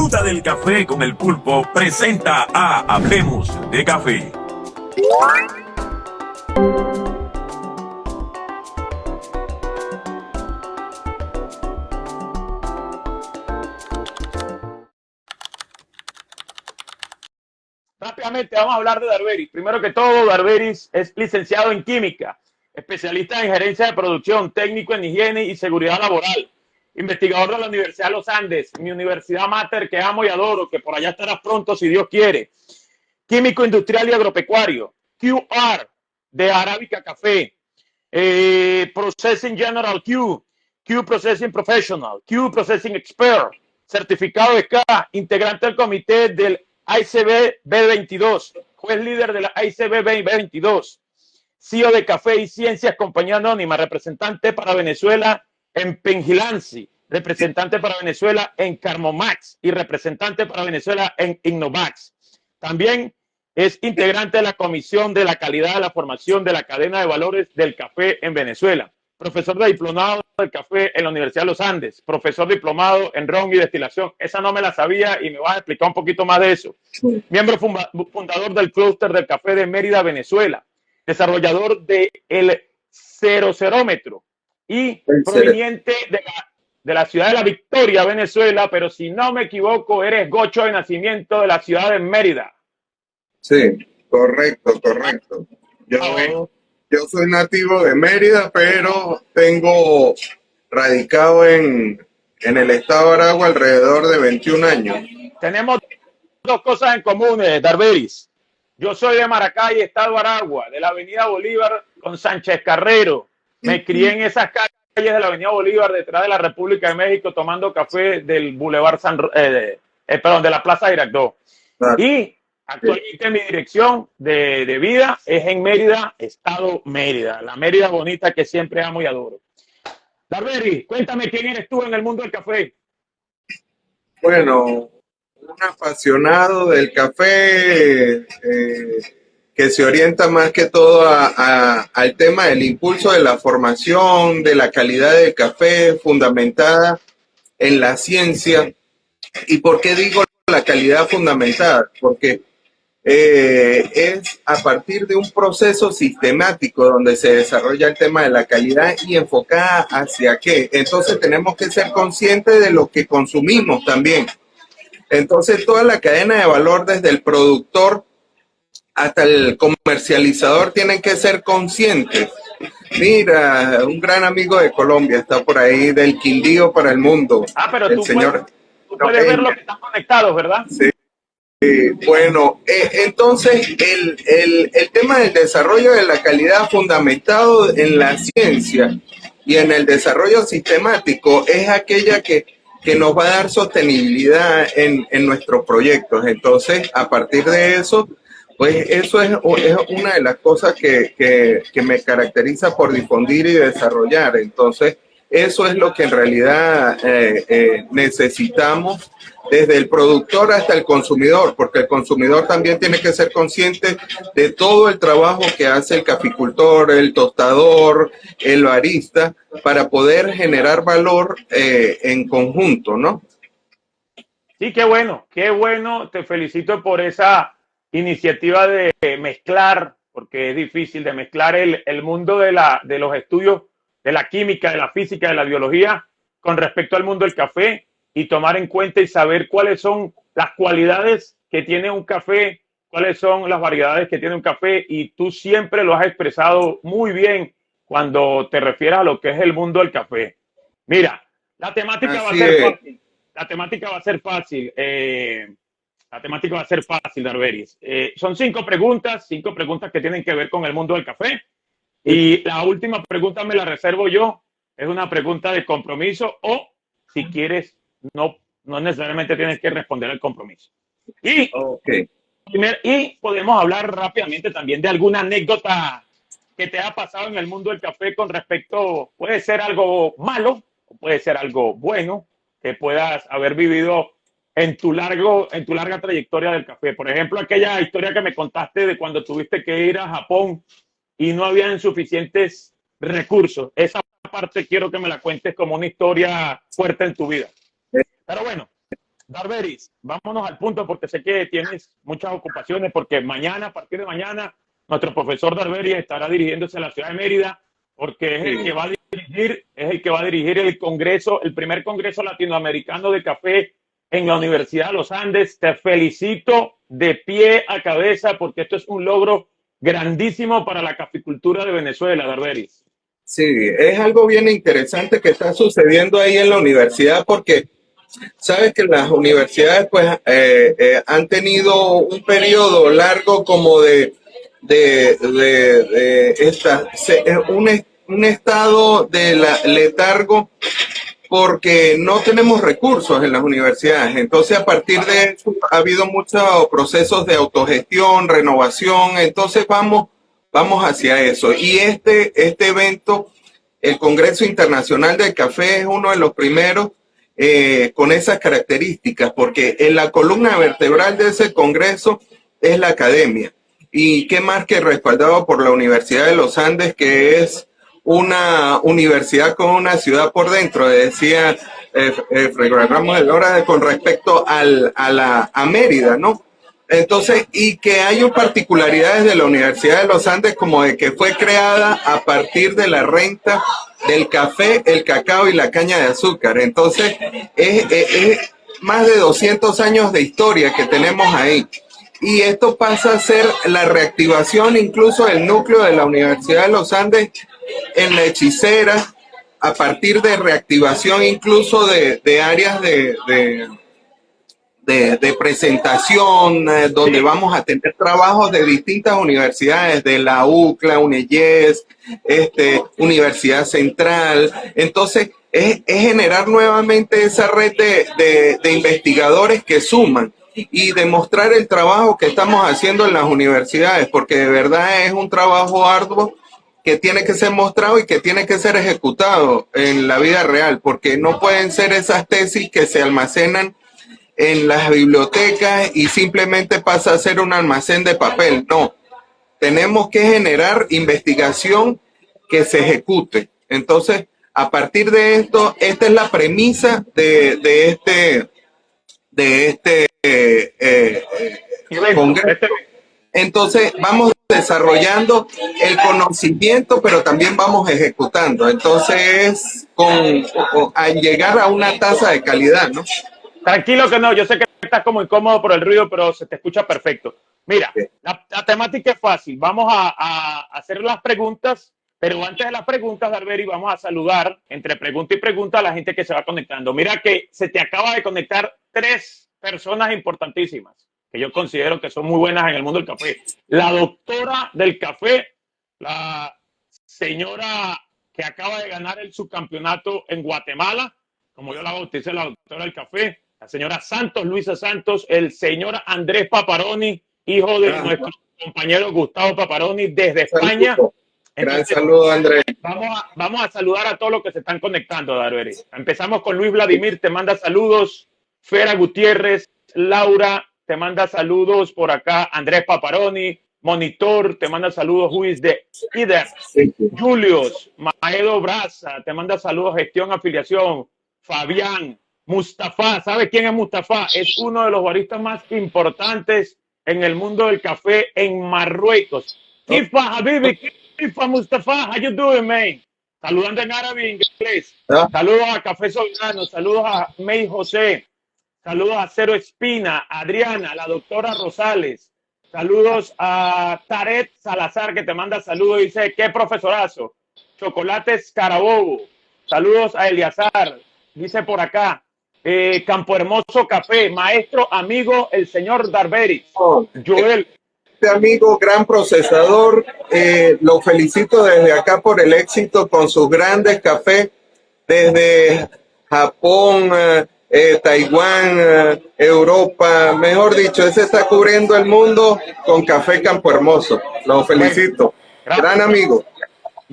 Disfruta del café con el pulpo. Presenta a Hablemos de Café. Rápidamente vamos a hablar de Darberis. Primero que todo, Darberis es licenciado en química, especialista en gerencia de producción, técnico en higiene y seguridad laboral, investigador de la Universidad de los Andes, mi universidad máter que amo y adoro, que por allá estarás pronto si Dios quiere. Químico industrial y agropecuario, QR de Arábica Café, Processing General Q Processing Professional, Q Processing Expert, certificado de K, integrante del comité del ICB B22, juez líder de la ICB B22, CEO de Café y Ciencias, compañía anónima, representante para Venezuela en Pengilansi, representante para Venezuela en Carmomax y representante para Venezuela en Innovax. También es integrante de la Comisión de la Calidad de la Formación de la Cadena de Valores del Café en Venezuela. Profesor de diplomado del café en la Universidad de los Andes, profesor diplomado en ron y destilación. Esa no me la sabía y me vas a explicar un poquito más de eso. Miembro fundador del clúster del café de Mérida, Venezuela. Desarrollador del cerocerómetro y proveniente de la ciudad de La Victoria, Venezuela, pero si no me equivoco, eres gocho de nacimiento de la ciudad de Mérida. Sí, correcto, correcto. Yo soy nativo de Mérida, pero tengo radicado en el estado de Aragua alrededor de 21 años. Tenemos dos cosas en común, Darberis. Yo soy de Maracay, estado de Aragua, de la avenida Bolívar con Sánchez Carrero. Me crié en esas calles de la avenida Bolívar, detrás de la República de México, tomando café del Boulevard de la Plaza Girardot. Claro. Y actualmente mi dirección de vida es en Mérida, estado Mérida, la Mérida bonita que siempre amo y adoro. Darberis, cuéntame quién eres tú en el mundo del café. Bueno, un apasionado del café que se orienta más que todo al tema del impulso de la formación, de la calidad del café fundamentada en la ciencia. ¿Y por qué digo la calidad fundamentada? Porque es a partir de un proceso sistemático donde se desarrolla el tema de la calidad y enfocada hacia qué. Entonces tenemos que ser conscientes de lo que consumimos también. Entonces toda la cadena de valor desde el productor hasta el comercializador tienen que ser conscientes. Mira, un gran amigo de Colombia está por ahí, del Quindío para el mundo. Ah, pero tú puedes ver lo que están conectados, ¿verdad? Sí. Bueno, entonces el tema del desarrollo de la calidad fundamentado en la ciencia y en el desarrollo sistemático es aquella que nos va a dar sostenibilidad en nuestros proyectos. Entonces, a partir de eso, pues eso es una de las cosas que me caracteriza por difundir y desarrollar. Entonces, eso es lo que en realidad necesitamos desde el productor hasta el consumidor, porque el consumidor también tiene que ser consciente de todo el trabajo que hace el caficultor, el tostador, el barista, para poder generar valor en conjunto, ¿no? Sí, qué bueno, te felicito por esa iniciativa de mezclar, porque es difícil de mezclar el mundo de los estudios de la química, de la física, de la biología con respecto al mundo del café y tomar en cuenta y saber cuáles son las cualidades que tiene un café, cuáles son las variedades que tiene un café, y tú siempre lo has expresado muy bien cuando te refieres a lo que es el mundo del café. Mira, la temática va a ser fácil. La temática va a ser fácil. La temática va a ser fácil, Darberis. Son 5 preguntas que tienen que ver con el mundo del café. Y la última pregunta me la reservo yo. Es una pregunta de compromiso o, si quieres, no necesariamente tienes que responder al compromiso. Y, y podemos hablar rápidamente también de alguna anécdota que te ha pasado en el mundo del café con respecto, puede ser algo malo o puede ser algo bueno que puedas haber vivido en tu larga trayectoria del café. Por ejemplo, aquella historia que me contaste de cuando tuviste que ir a Japón y no habían suficientes recursos. Esa parte quiero que me la cuentes como una historia fuerte en tu vida. Pero bueno, Darberis, vámonos al punto porque sé que tienes muchas ocupaciones, porque mañana, a partir de mañana, nuestro profesor Darberis estará dirigiéndose a la ciudad de Mérida, porque es el que va a dirigir el Congreso, el primer Congreso Latinoamericano de Café en la Universidad de los Andes. Te felicito de pie a cabeza porque esto es un logro grandísimo para la caficultura de Venezuela, Darberis. Sí, es algo bien interesante que está sucediendo ahí en la universidad porque sabes que las universidades pues han tenido un periodo largo como un estado de letargo porque no tenemos recursos en las universidades. Entonces, a partir de eso, ha habido muchos procesos de autogestión, renovación. Entonces, vamos hacia eso. Y este evento, el Congreso Internacional del Café, es uno de los primeros con esas características, porque en la columna vertebral de ese Congreso es la academia. Y qué más que respaldado por la Universidad de los Andes, que es una universidad con una ciudad por dentro, decía Fray Ramos de Lora con respecto a Mérida, ¿no? Entonces, y que hay particularidades de la Universidad de los Andes, como de que fue creada a partir de la renta del café, el cacao y la caña de azúcar. Entonces, es más de 200 años de historia que tenemos ahí. Y esto pasa a ser la reactivación incluso del núcleo de la Universidad de los Andes en la Hechicera, a partir de reactivación incluso de áreas de presentación, donde vamos a tener trabajos de distintas universidades, de la UCLA, UNEYES, Universidad Central. Entonces, es generar nuevamente esa red de investigadores que suman y demostrar el trabajo que estamos haciendo en las universidades, porque de verdad es un trabajo arduo que tiene que ser mostrado y que tiene que ser ejecutado en la vida real, porque no pueden ser esas tesis que se almacenan en las bibliotecas y simplemente pasa a ser un almacén de papel. No, tenemos que generar investigación que se ejecute. Entonces, a partir de esto, esta es la premisa de este congreso. Entonces, vamos desarrollando el conocimiento, pero también vamos ejecutando. Entonces, al llegar a una tasa de calidad, ¿no? Tranquilo que no, yo sé que estás como incómodo por el ruido, pero se te escucha perfecto. Mira, la temática es fácil. Vamos a hacer las preguntas, pero antes de las preguntas, Darberi, vamos a saludar entre pregunta y pregunta a la gente que se va conectando. Mira que se te acaba de conectar 3 personas importantísimas que yo considero que son muy buenas en el mundo del café. La doctora del café, la señora que acaba de ganar el subcampeonato en Guatemala, como yo la bauticé, la doctora del café, la señora Santos, Luisa Santos, el señor Andrés Paparoni, hijo de nuestro compañero Gustavo Paparoni desde España. Gran saludo, Andrés. Vamos a saludar a todos los que se están conectando, Darberi. Empezamos con Luis Vladimir, te manda saludos. Fera Gutiérrez, Laura, te manda saludos por acá. Andrés Paparoni, Monitor, te manda saludos. Luis de Ider. Julius, Maedo Braza, te manda saludos. Gestión, afiliación. Fabián, Mustafa, ¿sabe quién es Mustafa? Es uno de los baristas más importantes en el mundo del café en Marruecos. Kifa Habibi, Kifa Mustafa, how you doing, man? Saludando en árabe y inglés. Saludos a Café Soberano, saludos a May José, saludos a Cero Espina, Adriana, la doctora Rosales, saludos a Taret Salazar, que te manda saludos, dice, qué profesorazo. Chocolates Carabobo, saludos a Eliazar, dice por acá, Campo Hermoso Café, maestro, amigo, el señor Darberi. Joel. Este amigo, gran procesador, lo felicito desde acá por el éxito con sus grandes cafés desde Japón, Taiwán, Europa, mejor dicho, ese está cubriendo el mundo con Café Campo Hermoso. Lo felicito. Gran amigo.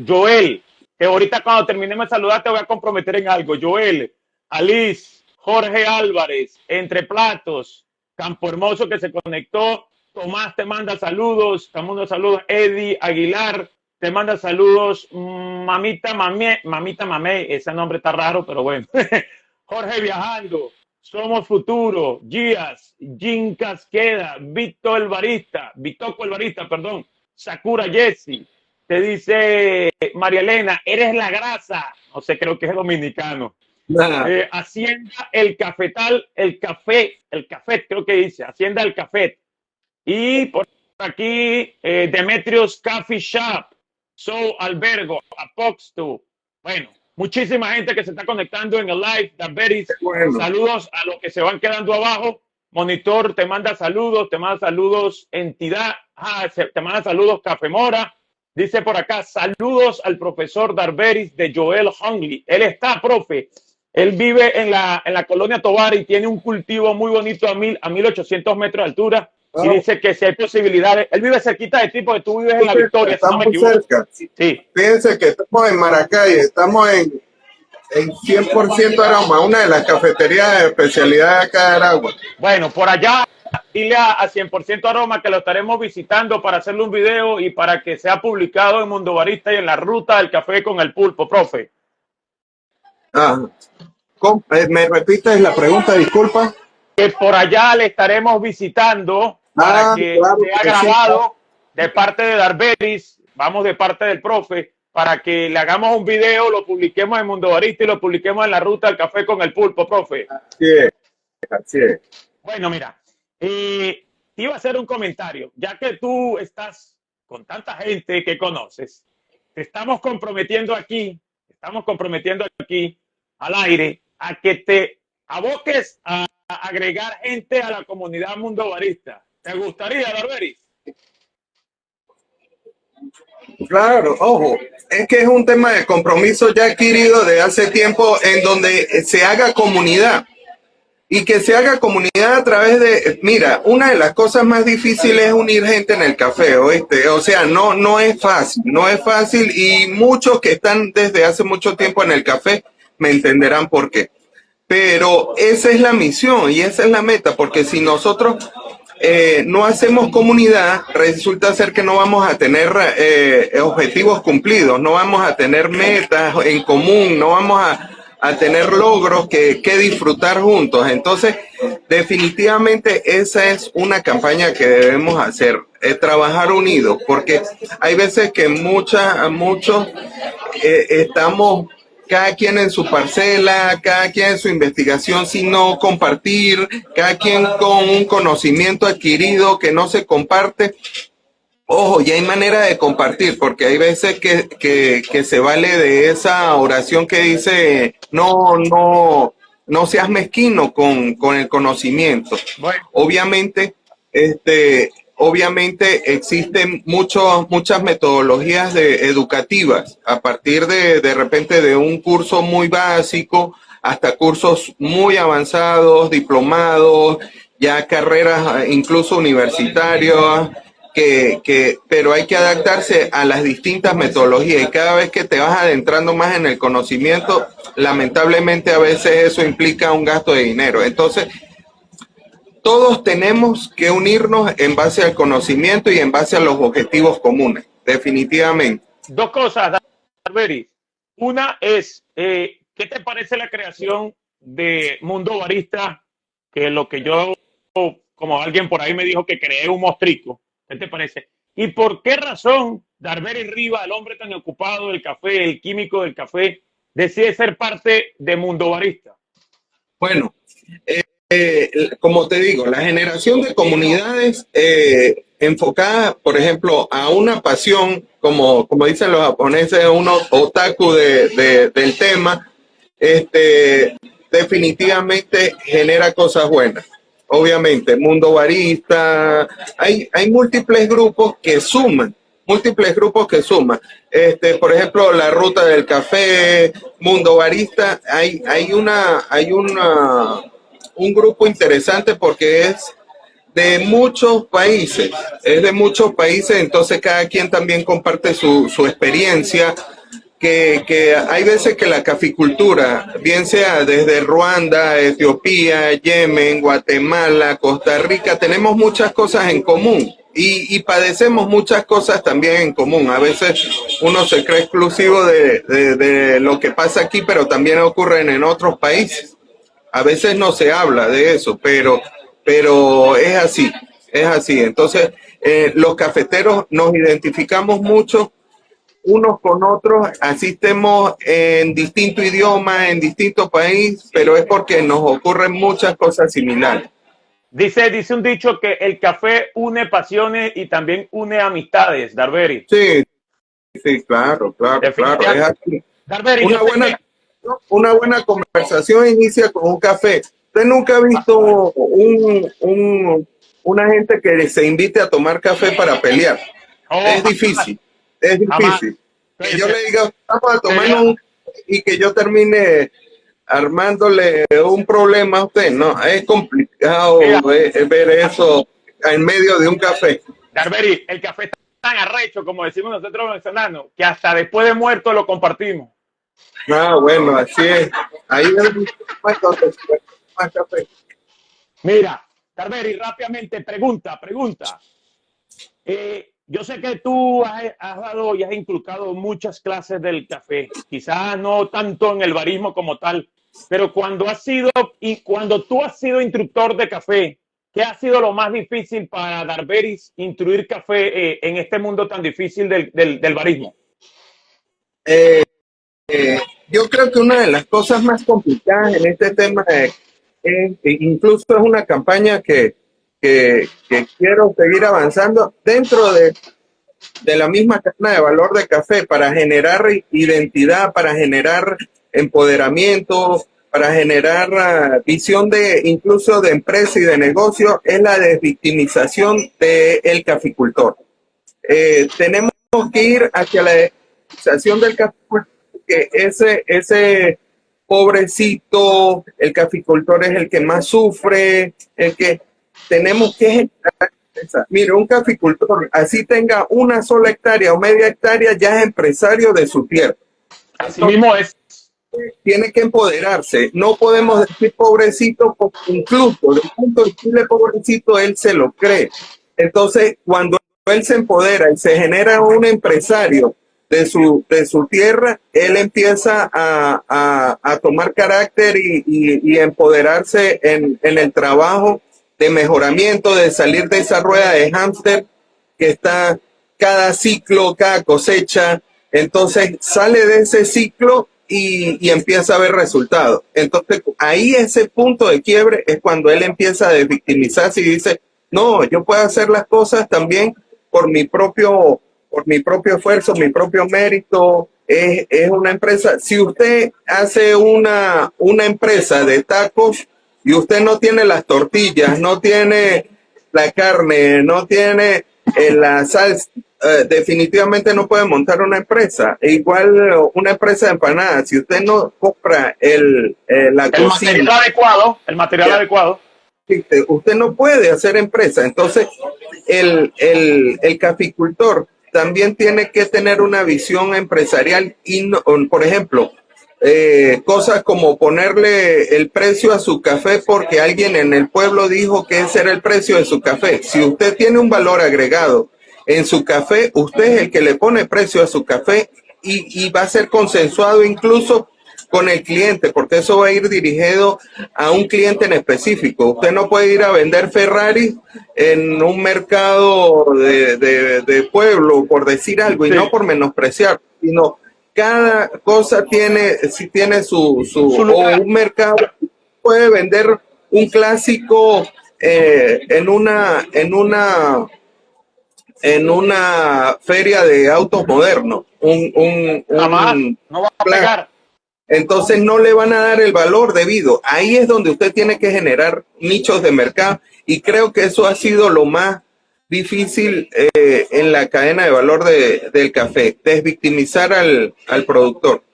Joel, que ahorita cuando terminemos de saludar te voy a comprometer en algo. Joel, Alice, Jorge Álvarez, Entre Platos, Campo Hermoso que se conectó, Tomás te manda saludos, Eddie Aguilar te manda saludos, Mamita Mamé, ese nombre está raro, pero bueno. Jorge Viajando, Somos Futuro, Gias, Jim Casqueda, Vitoco el Barista, perdón, Sakura Jessy. Te dice María Elena, eres la grasa. No sé, creo que es dominicano. Hacienda El Cafetal, el café, creo que dice, Hacienda El Café. Y por aquí, Demetrios Coffee Shop, So Albergo, Apoxto. Bueno, muchísima gente que se está conectando en el live. Darberis, Bueno. Saludos a los que se van quedando abajo. Monitor te manda saludos, Entidad, te manda saludos, Café Mora. Dice por acá, saludos al profesor Darberis de Joel Hungley. Él está, profe. Él vive en la colonia Tovar y tiene un cultivo muy bonito a 1800 metros de altura. Y dice que si hay posibilidades, él vive cerquita de ti porque tú vives en La Victoria. Estamos cerca. Sí. Fíjense que estamos en Maracay, estamos en 100% Aroma, una de las cafeterías de especialidad acá de Aragua. Bueno, por allá, dile a 100% Aroma que lo estaremos visitando para hacerle un video y para que sea publicado en Mundo Barista y en la ruta del café con el pulpo, profe. ¿Me repites la pregunta, disculpa? Que por allá le estaremos visitando para que sea grabado de parte de Darberis, vamos de parte del profe, para que le hagamos un video, lo publiquemos en Mundo Barista y lo publiquemos en la ruta del café con el pulpo, profe. Así es. Bueno, mira, te iba a hacer un comentario, ya que tú estás con tanta gente que conoces, te estamos comprometiendo aquí al aire a que te aboques a agregar gente a la comunidad Mundo Barista. ¿Te gustaría, Darberis? Claro, ojo, es que es un tema de compromiso ya adquirido de hace tiempo en donde se haga comunidad y que se haga comunidad a través de, mira, una de las cosas más difíciles es unir gente en el café, ¿oíste? O sea, no es fácil y muchos que están desde hace mucho tiempo en el café me entenderán por qué. Pero esa es la misión y esa es la meta, porque si nosotros no hacemos comunidad, resulta ser que no vamos a tener objetivos cumplidos, no vamos a tener metas en común, no vamos a tener logros que disfrutar juntos. Entonces, definitivamente esa es una campaña que debemos hacer, trabajar unidos, porque hay veces que muchos estamos cada quien en su parcela, cada quien en su investigación, sino compartir, cada quien con un conocimiento adquirido que no se comparte. Ojo, y hay manera de compartir, porque hay veces que se vale de esa oración que dice, no seas mezquino con el conocimiento. Bueno. Obviamente existen muchas metodologías educativas a partir de repente de un curso muy básico hasta cursos muy avanzados, diplomados, ya carreras incluso universitarias, pero hay que adaptarse a las distintas metodologías y cada vez que te vas adentrando más en el conocimiento, lamentablemente a veces eso implica un gasto de dinero. Entonces, todos tenemos que unirnos en base al conocimiento y en base a los objetivos comunes, definitivamente. Dos cosas, Darberis. Una es, ¿qué te parece la creación de Mundo Barista? Que lo que yo, como alguien por ahí me dijo que creé un mostrico. ¿Qué te parece? ¿Y por qué razón Darberis Rivas, el hombre tan ocupado del café, el químico del café, decide ser parte de Mundo Barista? Bueno, como te digo, la generación de comunidades enfocadas, por ejemplo, a una pasión, como dicen los japoneses, uno otaku del tema, definitivamente genera cosas buenas. Obviamente, Mundo Barista, hay múltiples grupos que suman. Por ejemplo, la Ruta del Café, Mundo Barista, hay un grupo interesante porque es de muchos países, entonces cada quien también comparte su experiencia, que hay veces que la caficultura, bien sea desde Ruanda, Etiopía, Yemen, Guatemala, Costa Rica, tenemos muchas cosas en común y padecemos muchas cosas también en común. A veces uno se cree exclusivo de lo que pasa aquí, pero también ocurre en otros países. A veces no se habla de eso, pero es así, es así. Entonces, los cafeteros nos identificamos mucho unos con otros, así estemos en distinto idioma, en distinto país, pero es porque nos ocurren muchas cosas similares. Dice un dicho que el café une pasiones y también une amistades, Darberis. Sí, sí, claro, claro, claro. Es así. Darberis, Una buena, una buena conversación inicia con un café. ¿Usted nunca ha visto una gente que se invite a tomar café para pelear? Es difícil, es difícil. Que yo le diga, vamos a tomar un y que yo termine armándole un problema a usted. No, es complicado ver eso en medio de un café. Darberis, el café está tan arrecho, como decimos nosotros los venezolanos, que hasta después de muerto lo compartimos. Ah, bueno, así es. Ahí es más café. Mira, Darberis, rápidamente, pregunta. Yo sé que tú has dado y has inculcado muchas clases del café, quizás no tanto en el barismo como tal, pero cuando tú has sido instructor de café, ¿qué ha sido lo más difícil para Darberis instruir café en este mundo tan difícil del barismo? Yo creo que una de las cosas más complicadas en este tema incluso es una campaña que quiero seguir avanzando dentro de la misma cadena de valor de café para generar identidad, para generar empoderamiento, para generar visión incluso de empresa y de negocio, es la desvictimización del caficultor. Tenemos que ir hacia la desvictimización del caficultor, que ese pobrecito, el caficultor es el que más sufre, el que tenemos que generar. Mire, un caficultor, así tenga una sola hectárea o media hectárea, ya es empresario de su tierra. Así mismo es. Tiene que empoderarse. No podemos decir pobrecito, porque incluso desde el punto de decirle pobrecito, él se lo cree. Entonces, cuando él se empodera y se genera un empresario de su tierra, él empieza a tomar carácter y empoderarse en el trabajo de mejoramiento, de salir de esa rueda de hámster que está cada ciclo, cada cosecha. Entonces sale de ese ciclo y empieza a ver resultados. Entonces ahí ese punto de quiebre es cuando él empieza a desvictimizarse y dice, no, yo puedo hacer las cosas también por mi propio esfuerzo, mi propio mérito. Es una empresa. Si usted hace una empresa de tacos y usted no tiene las tortillas, no tiene la carne, no tiene la salsa, definitivamente no puede montar una empresa. Igual una empresa de empanadas, si usted no compra el material adecuado, usted no puede hacer empresa. Entonces, el caficultor también tiene que tener una visión empresarial y, por ejemplo, cosas como ponerle el precio a su café porque alguien en el pueblo dijo que ese era el precio de su café. Si usted tiene un valor agregado en su café, usted es el que le pone precio a su café y va a ser consensuado incluso con el cliente, porque eso va a ir dirigido a un cliente en específico. Usted no puede ir a vender Ferrari en un mercado de pueblo, por decir algo, y no por menospreciar, sino cada cosa tiene su o un mercado puede vender un clásico en una feria de autos modernos, no va a pegar. Entonces no le van a dar el valor debido. Ahí es donde usted tiene que generar nichos de mercado y creo que eso ha sido lo más difícil en la cadena de valor del café, desvictimizar al productor.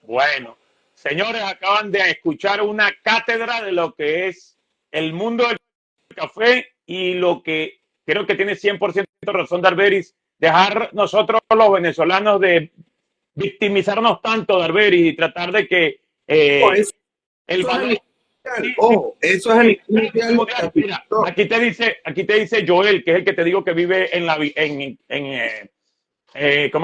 Bueno, señores, acaban de escuchar una cátedra de lo que es el mundo del café y lo que creo que tiene 100% razón Darberis, dejar nosotros los venezolanos de victimizarnos tanto, Darberis, y tratar de que el valor... Eso es mira, aquí te dice Joel, que es el que te digo que vive en la ¿cómo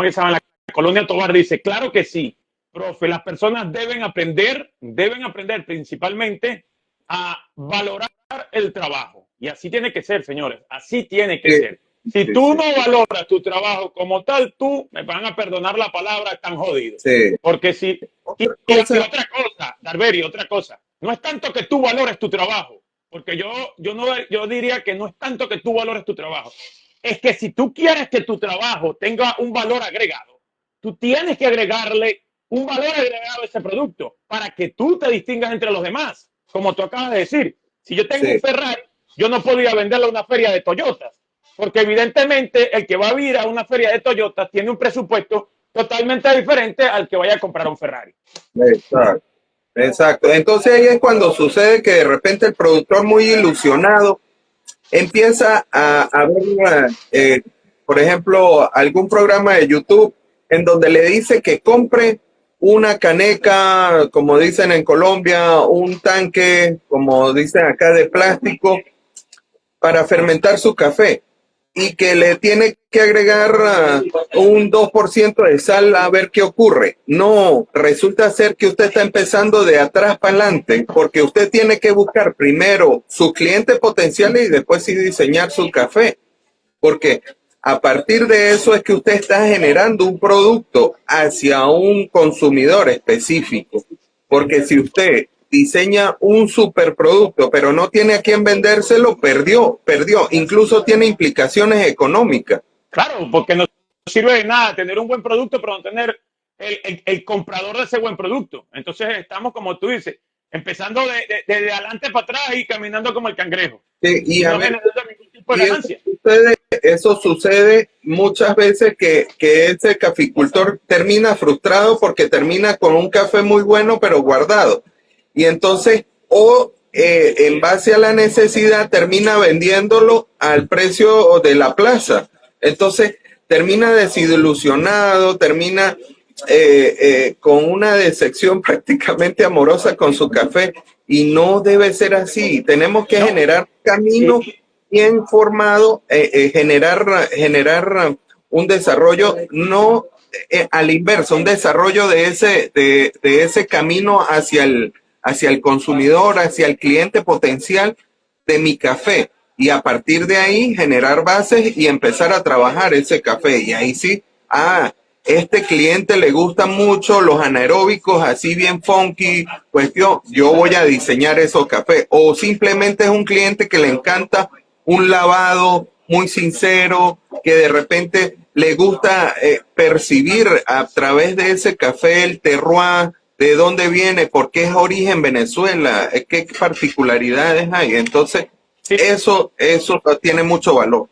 que se llama? En la colonia Tobar, dice, claro que sí, profe, las personas deben aprender principalmente a valorar el trabajo. Y así tiene que ser, señores, así tiene que Sí, ser. Si sí, tú sí, no valoras tu trabajo como tal, tú me van a perdonar la palabra, tan jodido. sí. Porque si, Otra y cosa, otra cosa, Darberi, otra cosa, no es tanto que tú valores tu trabajo, porque yo diría que no es tanto que tú valores tu trabajo, es que si tú quieres que tu trabajo tenga un valor agregado, tú tienes que agregarle un valor agregado a ese producto para que tú te distingas entre los demás. Como tú acabas de decir, si yo tengo un sí, Ferrari, yo no podía venderlo a una feria de Toyotas, porque evidentemente el que va a ir a una feria de Toyotas tiene un presupuesto totalmente diferente al que vaya a comprar un Ferrari. exacto, exacto. Entonces ahí es cuando sucede que de repente el productor muy ilusionado empieza a ver, por ejemplo, algún programa de YouTube en donde le dice que compre una caneca, como dicen en Colombia, un tanque, como dicen acá, de plástico para fermentar su café y que le tiene que agregar un 2% de sal a ver qué ocurre. No, resulta ser que usted está empezando de atrás para adelante, porque usted tiene que buscar primero sus clientes potenciales y después sí diseñar su café, porque a partir de eso es que usted está generando un producto hacia un consumidor específico, porque si usted diseña un superproducto, pero no tiene a quién vendérselo, perdió. Incluso tiene implicaciones económicas. Claro, porque no sirve de nada tener un buen producto, pero no tener el comprador de ese buen producto. Entonces estamos, como tú dices, empezando de adelante para atrás y caminando como el cangrejo Sí, y y a no ver, generando ningún tipo de y ganancia. eso sucede muchas veces que ese caficultor termina frustrado porque termina con un café muy bueno, pero guardado. Y entonces, en base a la necesidad, termina vendiéndolo al precio de la plaza. Entonces, termina desilusionado, termina con una decepción prácticamente amorosa con su café. Y no debe ser así. Tenemos que No, generar y, camino bien formado, generar un desarrollo, no al inverso, un desarrollo de ese camino hacia el consumidor, hacia el cliente potencial de mi café. Y a partir de ahí generar bases y empezar a trabajar ese café. Y ahí sí, este cliente le gustan mucho los anaeróbicos así bien funky, pues yo voy a diseñar esos cafés. O simplemente es un cliente que le encanta un lavado muy sincero, que de repente le gusta percibir a través de ese café el terroir, de dónde viene, por qué es origen Venezuela, qué particularidades hay. Entonces, sí, eso tiene mucho valor.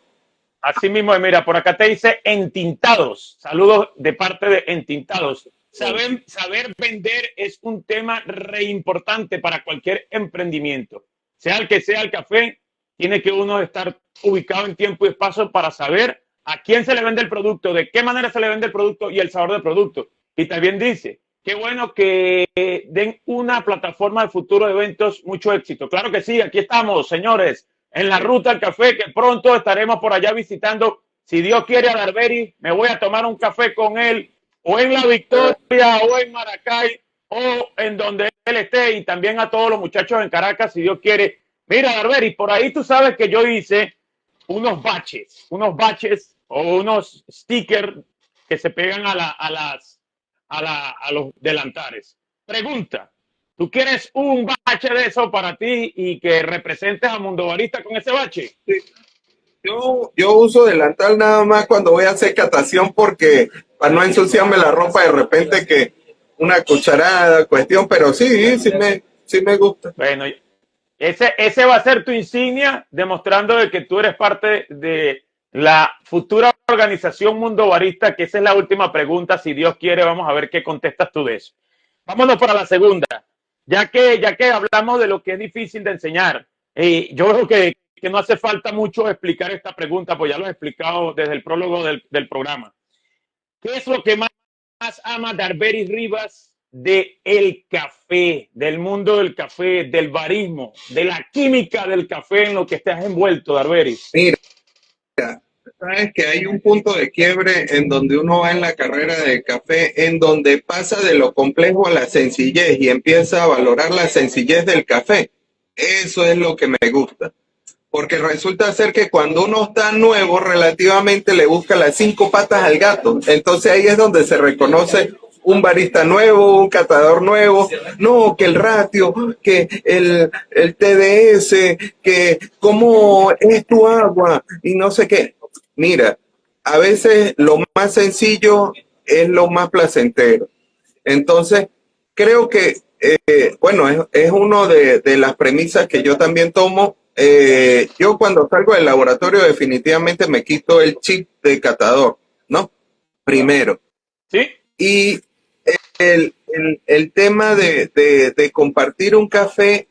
así mismo, mira, por acá te dice Entintados. Saludos de parte de Entintados. Saber vender es un tema re importante para cualquier emprendimiento. Sea el que sea el café, tiene que uno estar ubicado en tiempo y espacio para saber a quién se le vende el producto, de qué manera se le vende el producto y el sabor del producto. Y también dice, qué bueno que den una plataforma de futuro de eventos, mucho éxito. Claro que sí, aquí estamos, señores, en la ruta al café, que pronto estaremos por allá visitando. Si Dios quiere, a Darberi, me voy a tomar un café con él, o en La Victoria, o en Maracay, o en donde él esté, y también a todos los muchachos en Caracas, si Dios quiere. Mira, Darberi, por ahí tú sabes que yo hice unos baches o unos stickers que se pegan a los delantares. Pregunta, ¿tú quieres un bache de eso para ti y que representes a Mundo Barista con ese bache? Yo uso delantal nada más cuando voy a hacer catación porque para no ensuciarme la ropa de repente que una cucharada, cuestión, pero sí me gusta. Bueno, ese va a ser tu insignia, demostrando de que tú eres parte de la futura organización Mundo Barista, que esa es la última pregunta. Si Dios quiere, vamos a ver qué contestas tú de eso. Vámonos para la segunda. Ya que hablamos de lo que es difícil de enseñar, yo creo que no hace falta mucho explicar esta pregunta, pues ya lo he explicado desde el prólogo del programa. ¿Qué es lo que más ama Darberi Rivas de el café, del mundo del café, del barismo, de la química del café en lo que estás envuelto, Darberi? Mira, Sabes que hay un punto de quiebre en donde uno va en la carrera de café, en donde pasa de lo complejo a la sencillez y empieza a valorar la sencillez del café. Eso es lo que me gusta. Porque resulta ser que cuando uno está nuevo, relativamente le busca las 5 patas al gato. Entonces ahí es donde se reconoce un barista nuevo, un catador nuevo. No, que el ratio, que el TDS, que cómo es tu agua y no sé qué. Mira, a veces lo más sencillo es lo más placentero. Entonces, creo que, bueno, es uno de las premisas que yo también tomo. Yo cuando salgo del laboratorio definitivamente me quito el chip de catador, ¿no? Primero. ¿Sí? Y el tema de compartir un café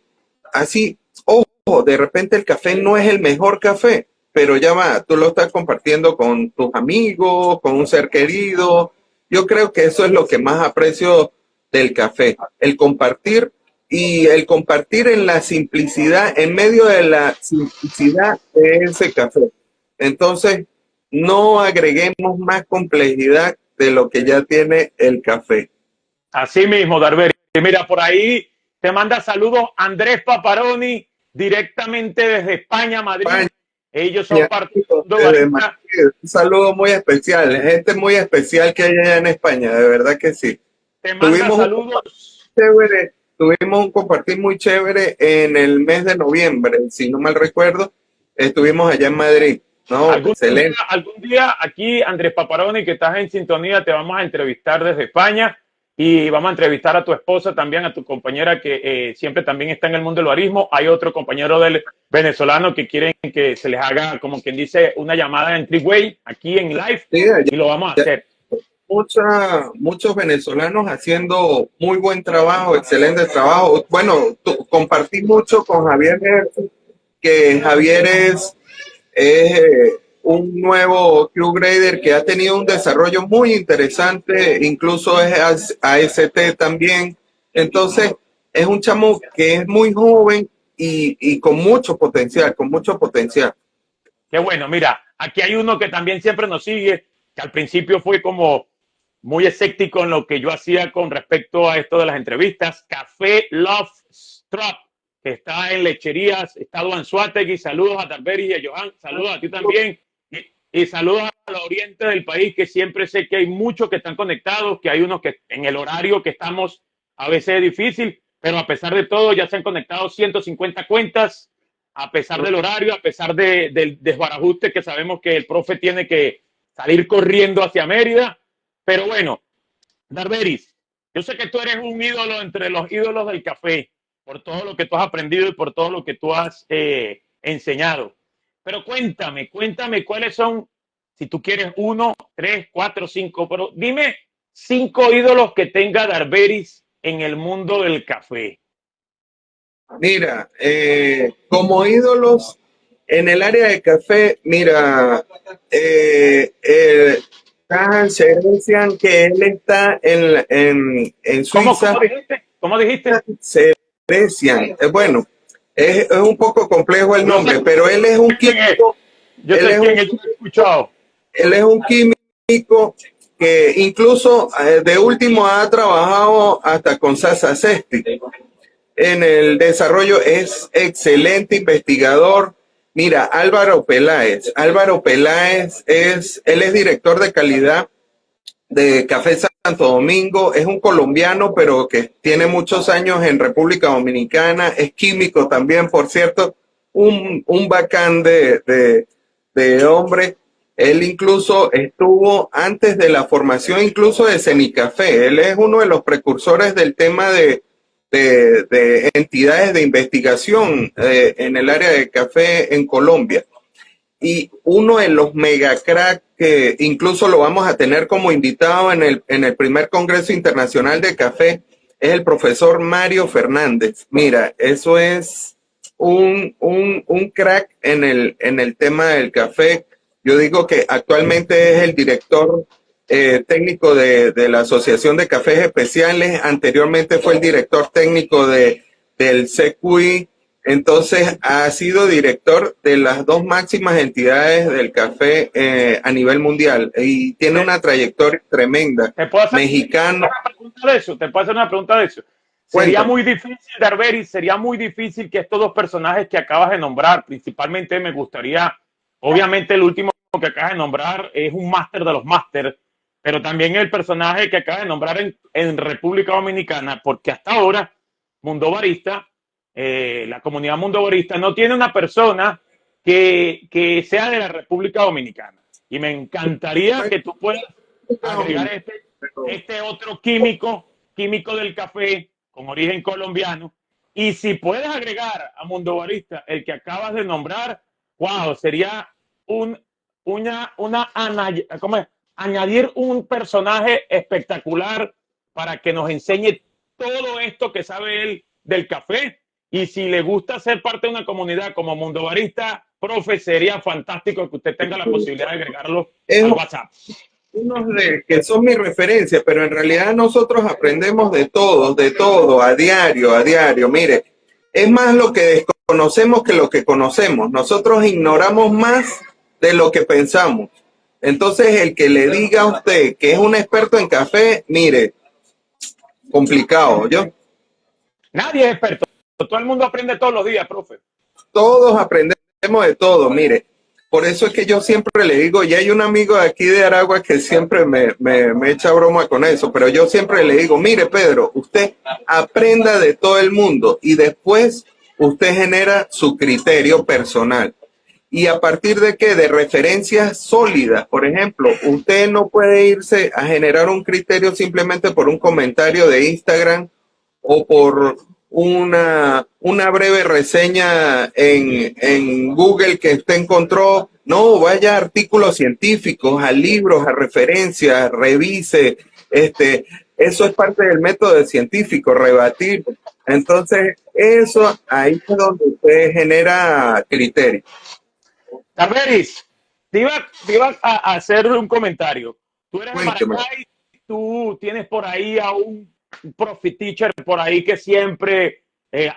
así, ojo, de repente el café no es el mejor café, pero ya va, tú lo estás compartiendo con tus amigos, con un ser querido. Yo creo que eso es lo que más aprecio del café, el compartir y el compartir en la simplicidad, en medio de la simplicidad de ese café. Entonces, no agreguemos más complejidad de lo que ya tiene el café. Así mismo, Darberi. Mira, por ahí te manda saludos Andrés Paparoni, directamente desde España, Madrid. España, Ellos son parte desde Madrid. Un saludo muy especial, gente muy especial que hay allá en España, de verdad que sí. Te manda Tuvimos saludos. tuvimos un compartir muy chévere en el mes de noviembre, si no mal recuerdo, estuvimos allá en Madrid. No, excelente. Algún día aquí, Andrés Paparoni, que estás en sintonía, te vamos a entrevistar desde España y vamos a entrevistar a tu esposa también, a tu compañera que siempre también está en el mundo del barismo. Hay otro compañero del venezolano que quieren que se les haga, como quien dice, una llamada en three-way aquí en live, Sí, y lo vamos a hacer. Muchos venezolanos haciendo muy buen trabajo, excelente trabajo. Bueno, compartí mucho con Javier Gerson, que Javier es un nuevo Q Grader que ha tenido un desarrollo muy interesante, incluso es AST también. Entonces, es un chamo que es muy joven y con mucho potencial, con mucho potencial. Qué bueno, mira, aquí hay uno que también siempre nos sigue, que al principio fue como muy escéptico en lo que yo hacía con respecto a esto de las entrevistas. Café Love Strap, que está en Lecherías, Estado Anzoátegui. Saludos a Darberi y a Johan. Saludos a ti también. Y saludos al oriente del país, que siempre sé que hay muchos que están conectados, que hay unos que en el horario que estamos a veces es difícil, pero a pesar de todo ya se han conectado 150 cuentas, a pesar del horario, a pesar del desbarajuste que sabemos que el profe tiene que salir corriendo hacia Mérida. Pero bueno, Darberis, yo sé que tú eres un ídolo entre los ídolos del café, por todo lo que tú has aprendido y por todo lo que tú has enseñado. Pero cuéntame cuáles son, si tú quieres, 1, 3, 4, 5, pero dime 5 ídolos que tenga Darberis en el mundo del café. Mira, como ídolos en el área de café, mira, Cajan Seresian, que él está en Suiza. ¿Cómo dijiste? Seresian, bueno, es un poco complejo el nombre, pero él es un químico. Yo sé quién es, yo he escuchado. Él es un químico que incluso de último ha trabajado hasta con Sasa Sesti en el desarrollo, es excelente investigador. Mira, Álvaro Peláez él es director de calidad de Café Santo Domingo, es un colombiano, pero que tiene muchos años en República Dominicana, es químico también, por cierto, un bacán de hombre. Él incluso estuvo antes de la formación incluso de Cenicafé. Él es uno de los precursores del tema de entidades de investigación en el área de café en Colombia. Y uno de los mega crack que incluso lo vamos a tener como invitado en el primer Congreso Internacional de Café es el profesor Mario Fernández. Mira, eso es un crack en el tema del café. Yo digo que actualmente es el director técnico de la Asociación de Cafés Especiales. Anteriormente fue el director técnico del CQI Entonces ha sido director de las dos máximas entidades del café a nivel mundial y tiene una trayectoria tremenda. ¿Te puedo hacer Mexicano. una pregunta de eso? ¿Te puedo hacer una pregunta de eso? Sería Cuéntame. muy difícil, Darberi, sería muy difícil que estos dos personajes que acabas de nombrar, principalmente me gustaría, obviamente el último que acabas de nombrar es un máster de los másters, pero también el personaje que acabas de nombrar en República Dominicana, porque hasta ahora Mundo Barista, la comunidad Mundo Barista no tiene una persona que sea de la República Dominicana. Y me encantaría que tú puedas agregar este otro químico del café con origen colombiano. Y si puedes agregar a Mundo Barista el que acabas de nombrar, wow, sería ¿cómo es? Añadir un personaje espectacular para que nos enseñe todo esto que sabe él del café. Y si le gusta ser parte de una comunidad como Mundo Barista, profe, sería fantástico que usted tenga la posibilidad de agregarlo al WhatsApp. Unos que son mi referencia, pero en realidad nosotros aprendemos de todo, a diario. Mire, es más lo que desconocemos que lo que conocemos. Nosotros ignoramos más de lo que pensamos. Entonces, el que le diga a usted que es un experto en café, mire, complicado, ¿yo? Nadie es experto. Todo el mundo aprende todos los días, profe. Todos aprendemos de todo, mire. Por eso es que yo siempre le digo, y hay un amigo de aquí de Aragua que siempre me echa broma con eso, pero yo siempre le digo, mire Pedro, usted aprenda de todo el mundo y después usted genera su criterio personal. ¿Y a partir de qué? De referencias sólidas. Por ejemplo, usted no puede irse a generar un criterio simplemente por un comentario de Instagram o por una breve reseña en Google que usted encontró. No, vaya a artículos científicos, a libros, a referencias, revise. Eso es parte del método científico, rebatir. Entonces, eso ahí es donde usted genera criterio. Tarveris, te iba a hacer un comentario. Tú eres de Cuénteme. Maracay, tú tienes por ahí a un profit teacher por ahí que siempre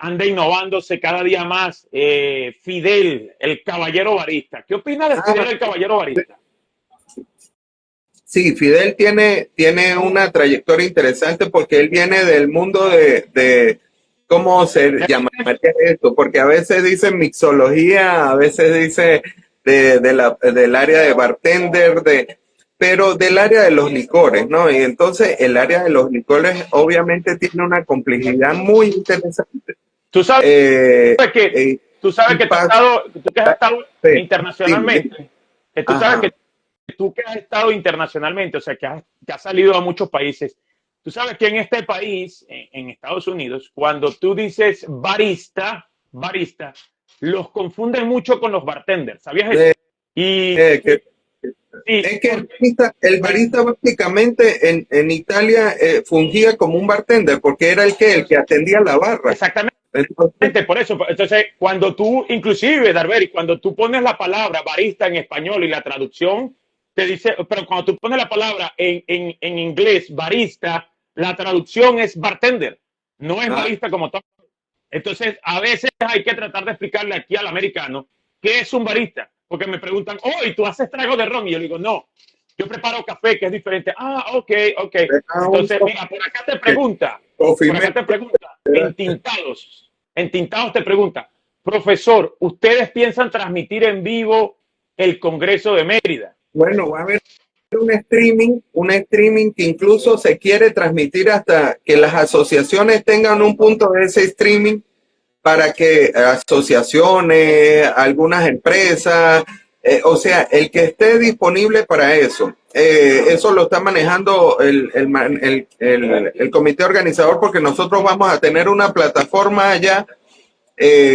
anda innovándose cada día más, Fidel, el caballero barista. ¿Qué opinas de Fidel, el caballero barista? Sí, Fidel tiene una trayectoria interesante porque él viene del mundo de ¿cómo se llamaría esto? Porque a veces dice mixología, a veces dice del área de bartender, pero del área de los licores, ¿no? Y entonces el área de los licores obviamente tiene una complejidad muy interesante. Tú sabes que tú que has estado sí, internacionalmente, que tú sabes que tú que has estado internacionalmente, o sea, que has salido a muchos países, tú sabes que en este país, en Estados Unidos, cuando tú dices barista, los confunden mucho con los bartenders, ¿sabías eso? Y es que el barista básicamente en Italia fungía como un bartender porque era el que atendía la barra. Exactamente. Entonces, por eso, entonces, cuando tú, inclusive, Darberi, cuando tú pones la palabra barista en español y la traducción te dice, pero cuando tú pones la palabra en inglés, barista, la traducción es bartender, no es barista como tal. Entonces, a veces hay que tratar de explicarle aquí al americano qué es un barista, porque me preguntan, oh, ¿y tú haces trago de ron? Y yo digo, no, yo preparo café, que es diferente. Ah, ok. Entonces, mira, por acá te pregunta, Entintados te pregunta, profesor, ¿ustedes piensan transmitir en vivo el Congreso de Mérida? Bueno, va a haber un streaming que incluso se quiere transmitir hasta que las asociaciones tengan un punto de ese streaming para que asociaciones, algunas empresas, o sea, el que esté disponible para eso. Eso lo está manejando el comité organizador porque nosotros vamos a tener una plataforma allá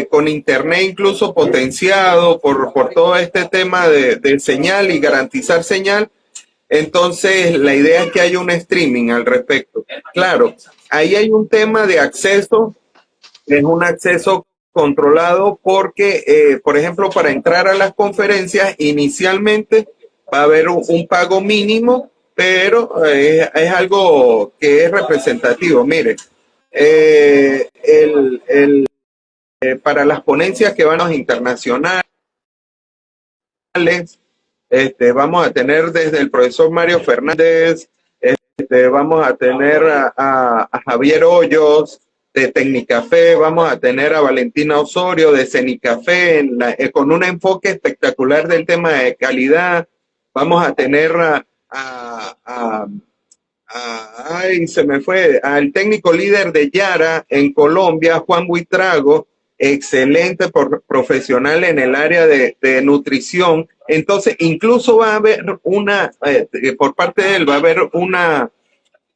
con internet incluso potenciado por todo este tema de señal y garantizar señal. Entonces, la idea es que haya un streaming al respecto. Claro, ahí hay un tema de acceso, es un acceso controlado porque, por ejemplo, para entrar a las conferencias, inicialmente va a haber un pago mínimo, pero es algo que es representativo. Mire, el para las ponencias que van a los internacionales. Vamos a tener desde el profesor Mario Fernández, vamos a tener a Javier Hoyos de Tecnicafé, vamos a tener a Valentina Osorio de Cenicafé con un enfoque espectacular del tema de calidad. Vamos a tener ay, se me fue, al técnico líder de Yara en Colombia, Juan Buitrago, excelente profesional en el área de nutrición. Entonces, incluso va a haber por parte de él, va a haber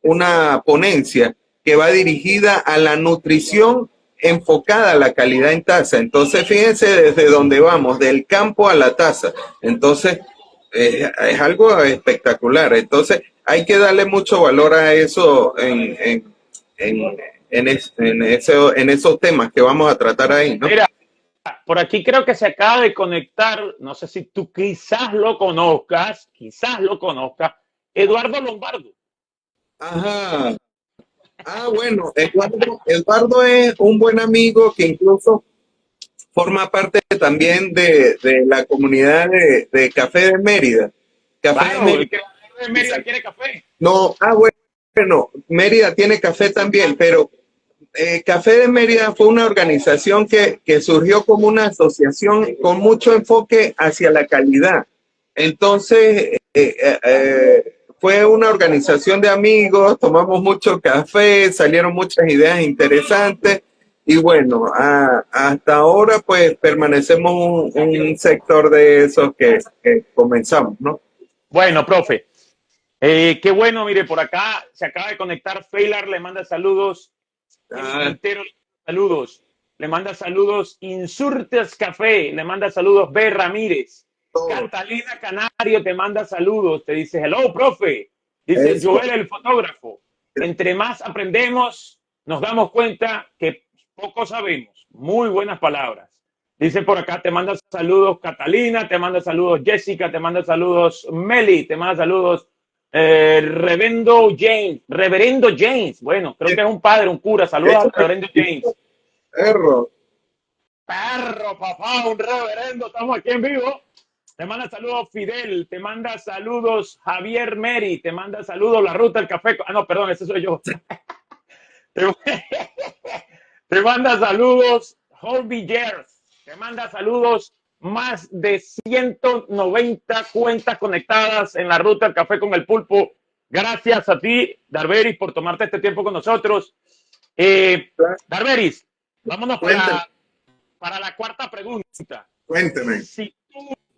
una ponencia que va dirigida a la nutrición enfocada a la calidad en taza. Entonces, fíjense desde dónde vamos, del campo a la taza. Entonces, es algo espectacular. Entonces, hay que darle mucho valor a eso en esos temas que vamos a tratar ahí, ¿no? Mira, por aquí creo que se acaba de conectar, no sé si tú quizás lo conozcas, Eduardo Lombardo. Ajá. Bueno, Eduardo es un buen amigo que incluso forma parte también de la comunidad de Café de Mérida. Claro, el creador de Mérida quiere café. No, bueno, Mérida tiene café también, pero Café de Mérida fue una organización que surgió como una asociación con mucho enfoque hacia la calidad. Entonces, fue una organización de amigos, tomamos mucho café, salieron muchas ideas interesantes y bueno, hasta ahora pues permanecemos un sector de esos que comenzamos, ¿no? Bueno, profe, qué bueno, mire, por acá se acaba de conectar Feilar, le manda saludos, saludos, le manda saludos Insurtes Café, le manda saludos B. Ramírez. Catalina Canario te manda saludos, te dice hello, profe. Dice Joel, el fotógrafo. Entre más aprendemos, nos damos cuenta que poco sabemos. Muy buenas palabras. Dice por acá, te manda saludos Catalina, te manda saludos Jessica, te manda saludos Meli, te manda saludos Reverendo James. Bueno, creo que es un padre, un cura. Saludos al Reverendo James. Perro, papá, un reverendo. Estamos aquí en vivo. Te manda saludos Fidel, te manda saludos Javier Meri, te manda saludos La Ruta del Café. No, perdón, ese soy yo. Te manda saludos Holby Gers, te manda saludos más de 190 cuentas conectadas en La Ruta del Café con el Pulpo. Gracias a ti, Darberis, por tomarte este tiempo con nosotros. Darberis, vámonos para la cuarta pregunta. Cuénteme.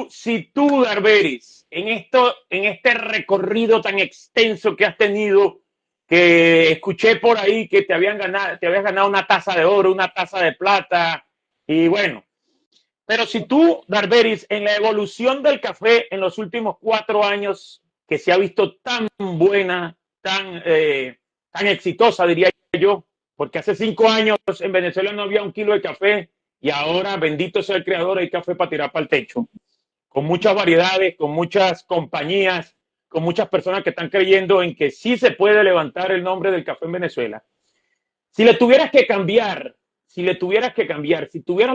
Si tú, Darberis, en este recorrido tan extenso que has tenido, que escuché por ahí que te habías ganado una taza de oro, una taza de plata, y bueno, pero si tú, Darberis, en la evolución del café en los últimos 4 años, que se ha visto tan buena, tan exitosa, diría yo, porque hace 5 años en Venezuela no había 1 kilo de café, y ahora, bendito sea el creador, hay café para tirar para el techo, con muchas variedades, con muchas compañías, con muchas personas que están creyendo en que sí se puede levantar el nombre del café en Venezuela. Si tuvieras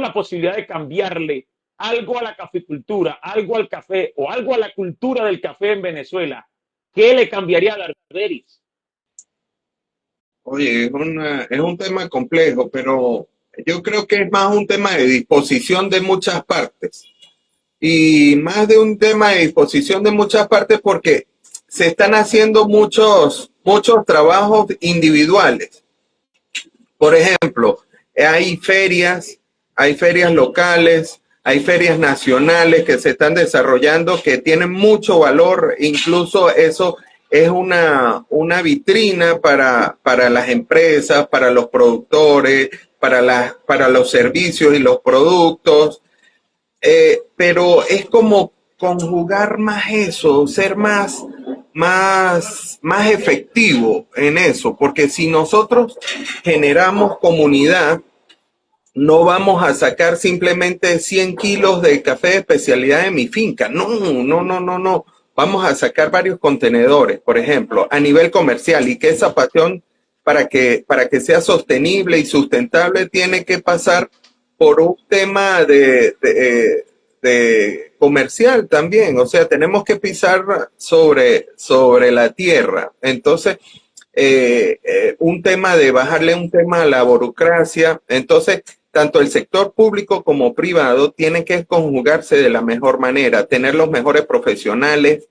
la posibilidad de cambiarle algo a la caficultura, algo al café o algo a la cultura del café en Venezuela, ¿qué le cambiaría a Darberis? Oye, es un tema complejo, pero yo creo que es más un tema de disposición de muchas partes. Y más de un tema de disposición de muchas partes porque se están haciendo muchos trabajos individuales. Por ejemplo, hay ferias locales, hay ferias nacionales que se están desarrollando que tienen mucho valor, incluso eso es una vitrina para las empresas, para los productores, para los servicios y los productos. Pero es como conjugar más eso, ser más efectivo en eso, porque si nosotros generamos comunidad, no vamos a sacar simplemente 100 kilos de café de especialidad de mi finca, no, vamos a sacar varios contenedores, por ejemplo, a nivel comercial, y que esa pasión para que sea sostenible y sustentable tiene que pasar por un tema de comercial también, o sea, tenemos que pisar sobre la tierra. Entonces, un tema de bajarle un tema a la burocracia. Entonces, tanto el sector público como privado tienen que conjugarse de la mejor manera, tener los mejores profesionales.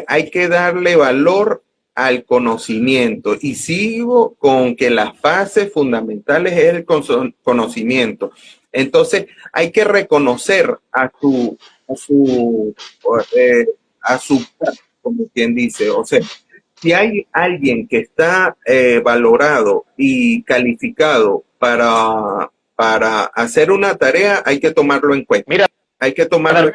Hay que darle valor al conocimiento y sigo con que las bases fundamentales es el conocimiento. Entonces, hay que reconocer a su, como quien dice, o sea, si hay alguien que está valorado y calificado para hacer una tarea, hay que tomarlo en cuenta. Mira, Hay que tomarlo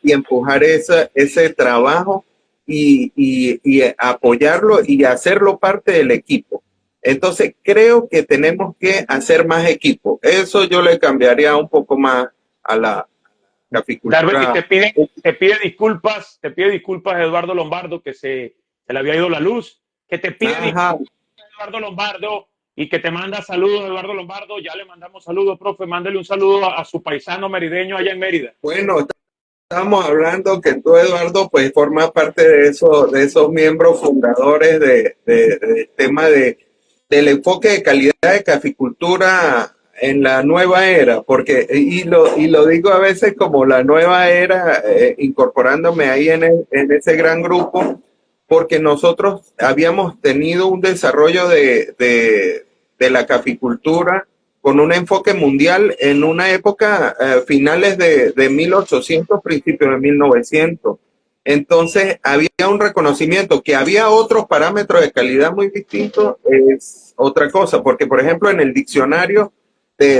y empujar ese trabajo y apoyarlo y hacerlo parte del equipo. Entonces, creo que tenemos que hacer más equipo. Eso yo le cambiaría un poco más a la caficultura. Darby, te pide disculpas Eduardo Lombardo, que se le había ido la luz, que te pide disculpas Eduardo Lombardo y que te manda saludos Eduardo Lombardo. Ya le mandamos saludos, profe, mándele un saludo a su paisano merideño allá en Mérida. Bueno, estamos hablando que tú, Eduardo, pues formas parte de esos miembros fundadores del tema del enfoque de calidad de caficultura en la nueva era, porque, y lo digo a veces como la nueva era, incorporándome ahí en ese gran grupo, porque nosotros habíamos tenido un desarrollo de la caficultura con un enfoque mundial en una época, finales de 1800, principios de 1900. Entonces había un reconocimiento que había otros parámetros de calidad muy distintos, es otra cosa, porque por ejemplo en el diccionario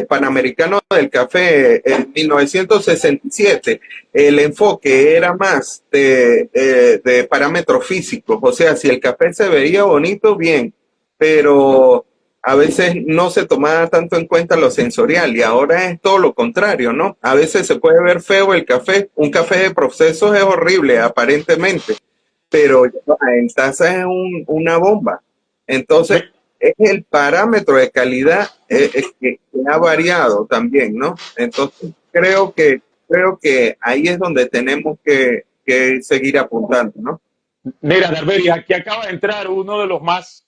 Panamericano del Café en 1967, el enfoque era más de parámetros físicos, o sea, si el café se veía bonito, bien, pero a veces no se tomaba tanto en cuenta lo sensorial y ahora es todo lo contrario, ¿no? A veces se puede ver feo el café, un café de procesos es horrible aparentemente, pero en taza es una bomba. Entonces, es el parámetro de calidad que ha variado también, ¿no? Entonces, creo que ahí es donde tenemos que seguir apuntando, ¿no? Mira, Darby, aquí acaba de entrar uno de los más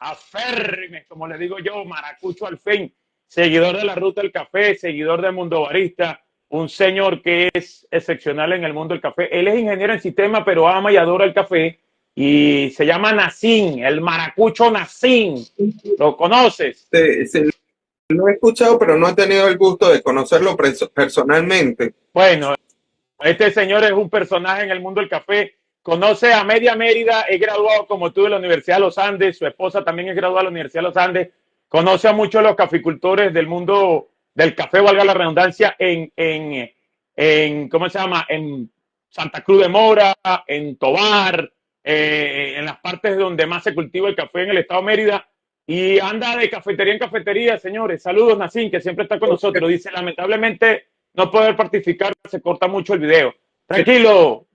aférrimes, como le digo yo, Maracucho al fin, seguidor de la Ruta del Café, seguidor de Mundo Barista, un señor que es excepcional en el mundo del café. Él es ingeniero en sistema, pero ama y adora el café y se llama Nacín, el Maracucho Nacín. ¿Lo conoces? Sí, lo he escuchado, pero no he tenido el gusto de conocerlo personalmente. Bueno, este señor es un personaje en el mundo del café. Conoce a media Mérida, es graduado como tú de la Universidad de los Andes, su esposa también es graduada de la Universidad de los Andes. Conoce a muchos de los caficultores del mundo del café, valga la redundancia, ¿cómo se llama? En Santa Cruz de Mora, en Tovar, en las partes donde más se cultiva el café en el estado de Mérida. Y anda de cafetería en cafetería, señores. Saludos, Nacín, que siempre está con nosotros. Dice, lamentablemente no poder participar, se corta mucho el video. Tranquilo,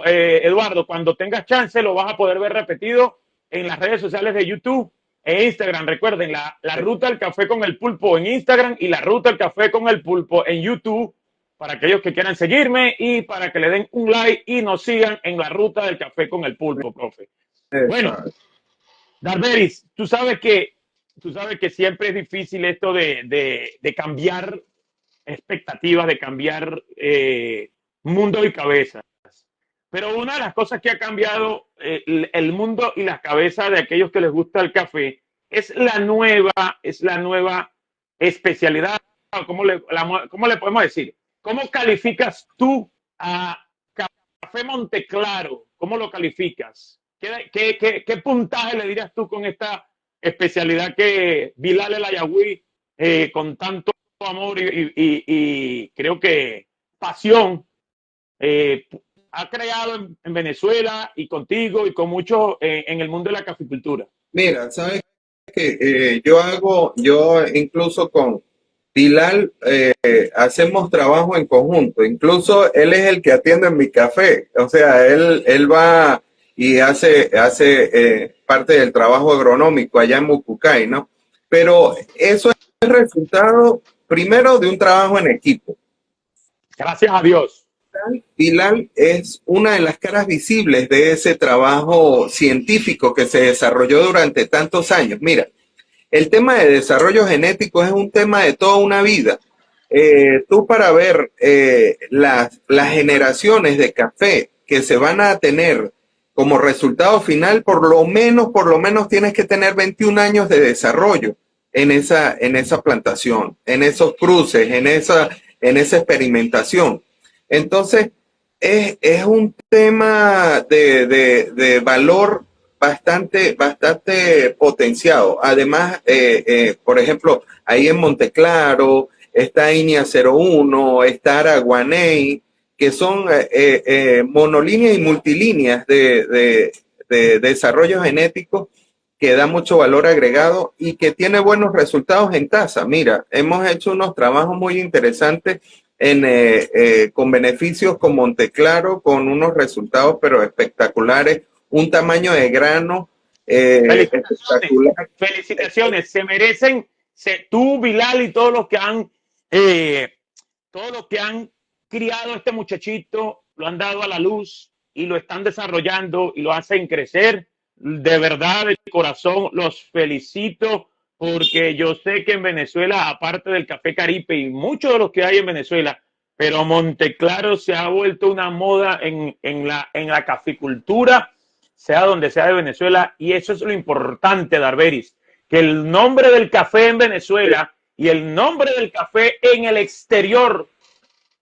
Eduardo, cuando tengas chance lo vas a poder ver repetido en las redes sociales de YouTube e Instagram. Recuerden, la Ruta del Café con el Pulpo en Instagram y la Ruta del Café con el Pulpo en YouTube, para aquellos que quieran seguirme y para que le den un like y nos sigan en la Ruta del Café con el Pulpo, profe. Bueno, Darberis, tú sabes que siempre es difícil esto de cambiar expectativas, de cambiar mundo y cabezas. Pero una de las cosas que ha cambiado el mundo y las cabezas de aquellos que les gusta el café es la nueva especialidad. ¿Cómo le podemos decir? ¿Cómo calificas tú a Café Monteclaro? ¿Cómo lo calificas? ¿Qué puntaje le dirías tú con esta especialidad que Bilal El Ayahui, con tanto amor y creo que pasión, ha creado en Venezuela y contigo y con muchos en el mundo de la caficultura? Mira, sabes que yo incluso con Bilal hacemos trabajo en conjunto. Incluso él es el que atiende en mi café. O sea, él va y hace parte del trabajo agronómico allá en Mucucay, ¿no? Pero eso es resultado primero de un trabajo en equipo. Gracias a Dios. Bilal es una de las caras visibles de ese trabajo científico que se desarrolló durante tantos años. Mira, el tema de desarrollo genético es un tema de toda una vida. Tú para ver las generaciones de café que se van a tener como resultado final, por lo menos tienes que tener 21 años de desarrollo en esa plantación, en esos cruces, en esa experimentación. Entonces, es un tema de valor bastante potenciado. Además, por ejemplo, ahí en Monteclaro está Inia 01, está Araguaney, que son monolíneas y multilíneas de desarrollo genético que da mucho valor agregado y que tiene buenos resultados en casa. Mira, hemos hecho unos trabajos muy interesantes con beneficios con Monteclaro, con unos resultados pero espectaculares, un tamaño de grano espectacular. Felicitaciones, se merecen, tú, Bilal, y todos los que han criado a este muchachito, lo han dado a la luz y lo están desarrollando y lo hacen crecer. De verdad, de corazón, los felicito porque yo sé que en Venezuela, aparte del café Caribe y muchos de los que hay en Venezuela, pero Monteclaro se ha vuelto una moda en la caficultura, sea donde sea de Venezuela, y eso es lo importante, Darberis, que el nombre del café en Venezuela y el nombre del café en el exterior,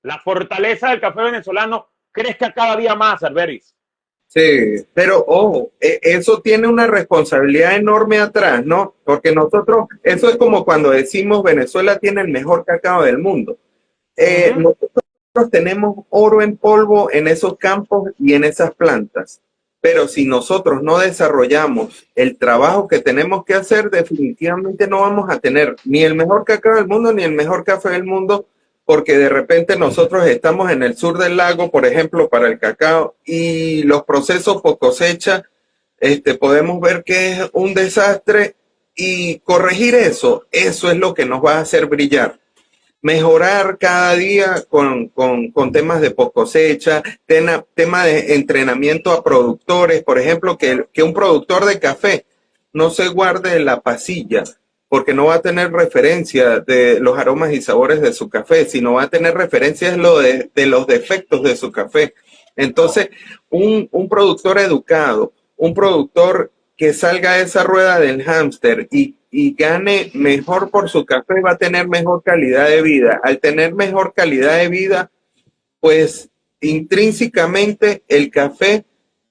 la fortaleza del café venezolano, crezca cada día más, Darberis. Sí, pero ojo, eso tiene una responsabilidad enorme atrás, ¿no? Porque nosotros, eso es como cuando decimos Venezuela tiene el mejor cacao del mundo. Nosotros tenemos oro en polvo en esos campos y en esas plantas, pero si nosotros no desarrollamos el trabajo que tenemos que hacer, definitivamente no vamos a tener ni el mejor cacao del mundo ni el mejor café del mundo, porque de repente nosotros estamos en el sur del lago, por ejemplo, para el cacao, y los procesos por cosecha, podemos ver que es un desastre, y corregir eso es lo que nos va a hacer brillar. Mejorar cada día con temas de post cosecha, tema de entrenamiento a productores, por ejemplo, que un productor de café no se guarde la pasilla, porque no va a tener referencia de los aromas y sabores de su café, sino va a tener referencias de los defectos de su café. Entonces, un productor educado, un productor que salga de esa rueda del hámster y gane mejor por su café, va a tener mejor calidad de vida. Al tener mejor calidad de vida, pues intrínsecamente el café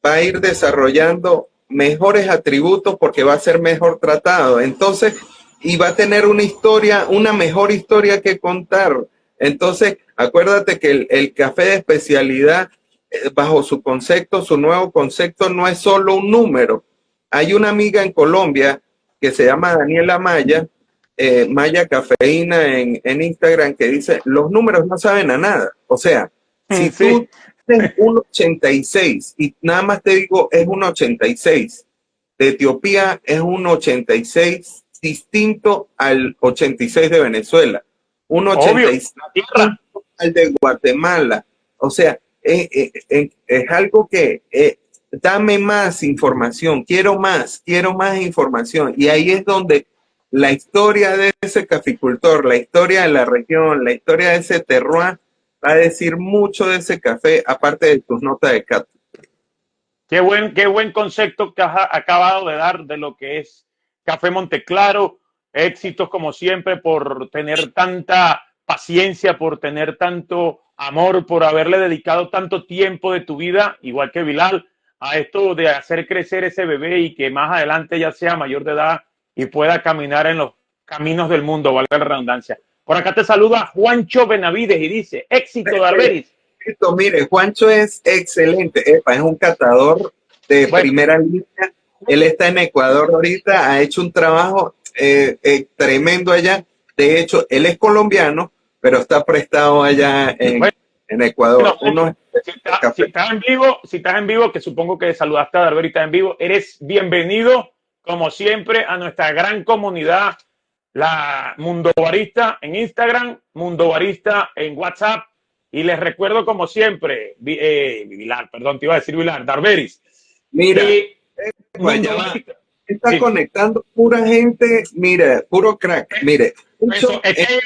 va a ir desarrollando mejores atributos porque va a ser mejor tratado. Entonces, y va a tener una historia, una mejor historia que contar. Entonces, acuérdate que el café de especialidad, bajo su concepto, su nuevo concepto, no es solo un número. Hay una amiga en Colombia que se llama Daniela Maya, Maya Cafeína en Instagram, que dice, los números no saben a nada. O sea, si tú tienes un 86 y nada más te digo, es un 86, de Etiopía es un 86 distinto al 86 de Venezuela, un 86 al de Guatemala. O sea, es algo que dame más información, quiero más información. Y ahí es donde la historia de ese caficultor, la historia de la región, la historia de ese terroir, va a decir mucho de ese café, aparte de tus notas de cata. Qué buen concepto que has acabado de dar de lo que es Café Monteclaro. Éxitos como siempre por tener tanta paciencia, por tener tanto amor, por haberle dedicado tanto tiempo de tu vida, igual que Bilal, a esto de hacer crecer ese bebé y que más adelante ya sea mayor de edad y pueda caminar en los caminos del mundo, valga la redundancia. Por acá te saluda Juancho Benavides y dice, éxito, Darberis. Mire, Juancho es excelente, es un catador de primera línea. Él está en Ecuador ahorita, ha hecho un trabajo tremendo allá. De hecho, él es colombiano, pero está prestado allá en Ecuador. Si estás en vivo, que supongo que saludaste a Darberis, está en vivo, eres bienvenido, como siempre, a nuestra gran comunidad la Mundo Barista en Instagram, Mundo Barista en WhatsApp. Y les recuerdo, como siempre, Vilar, perdón, te iba a decir Vilar, Darberis, Mira, que pues Mundo ya va. Barista. Está Sí, conectando pura gente, mire, puro crack. Mire, eso, mucho, es que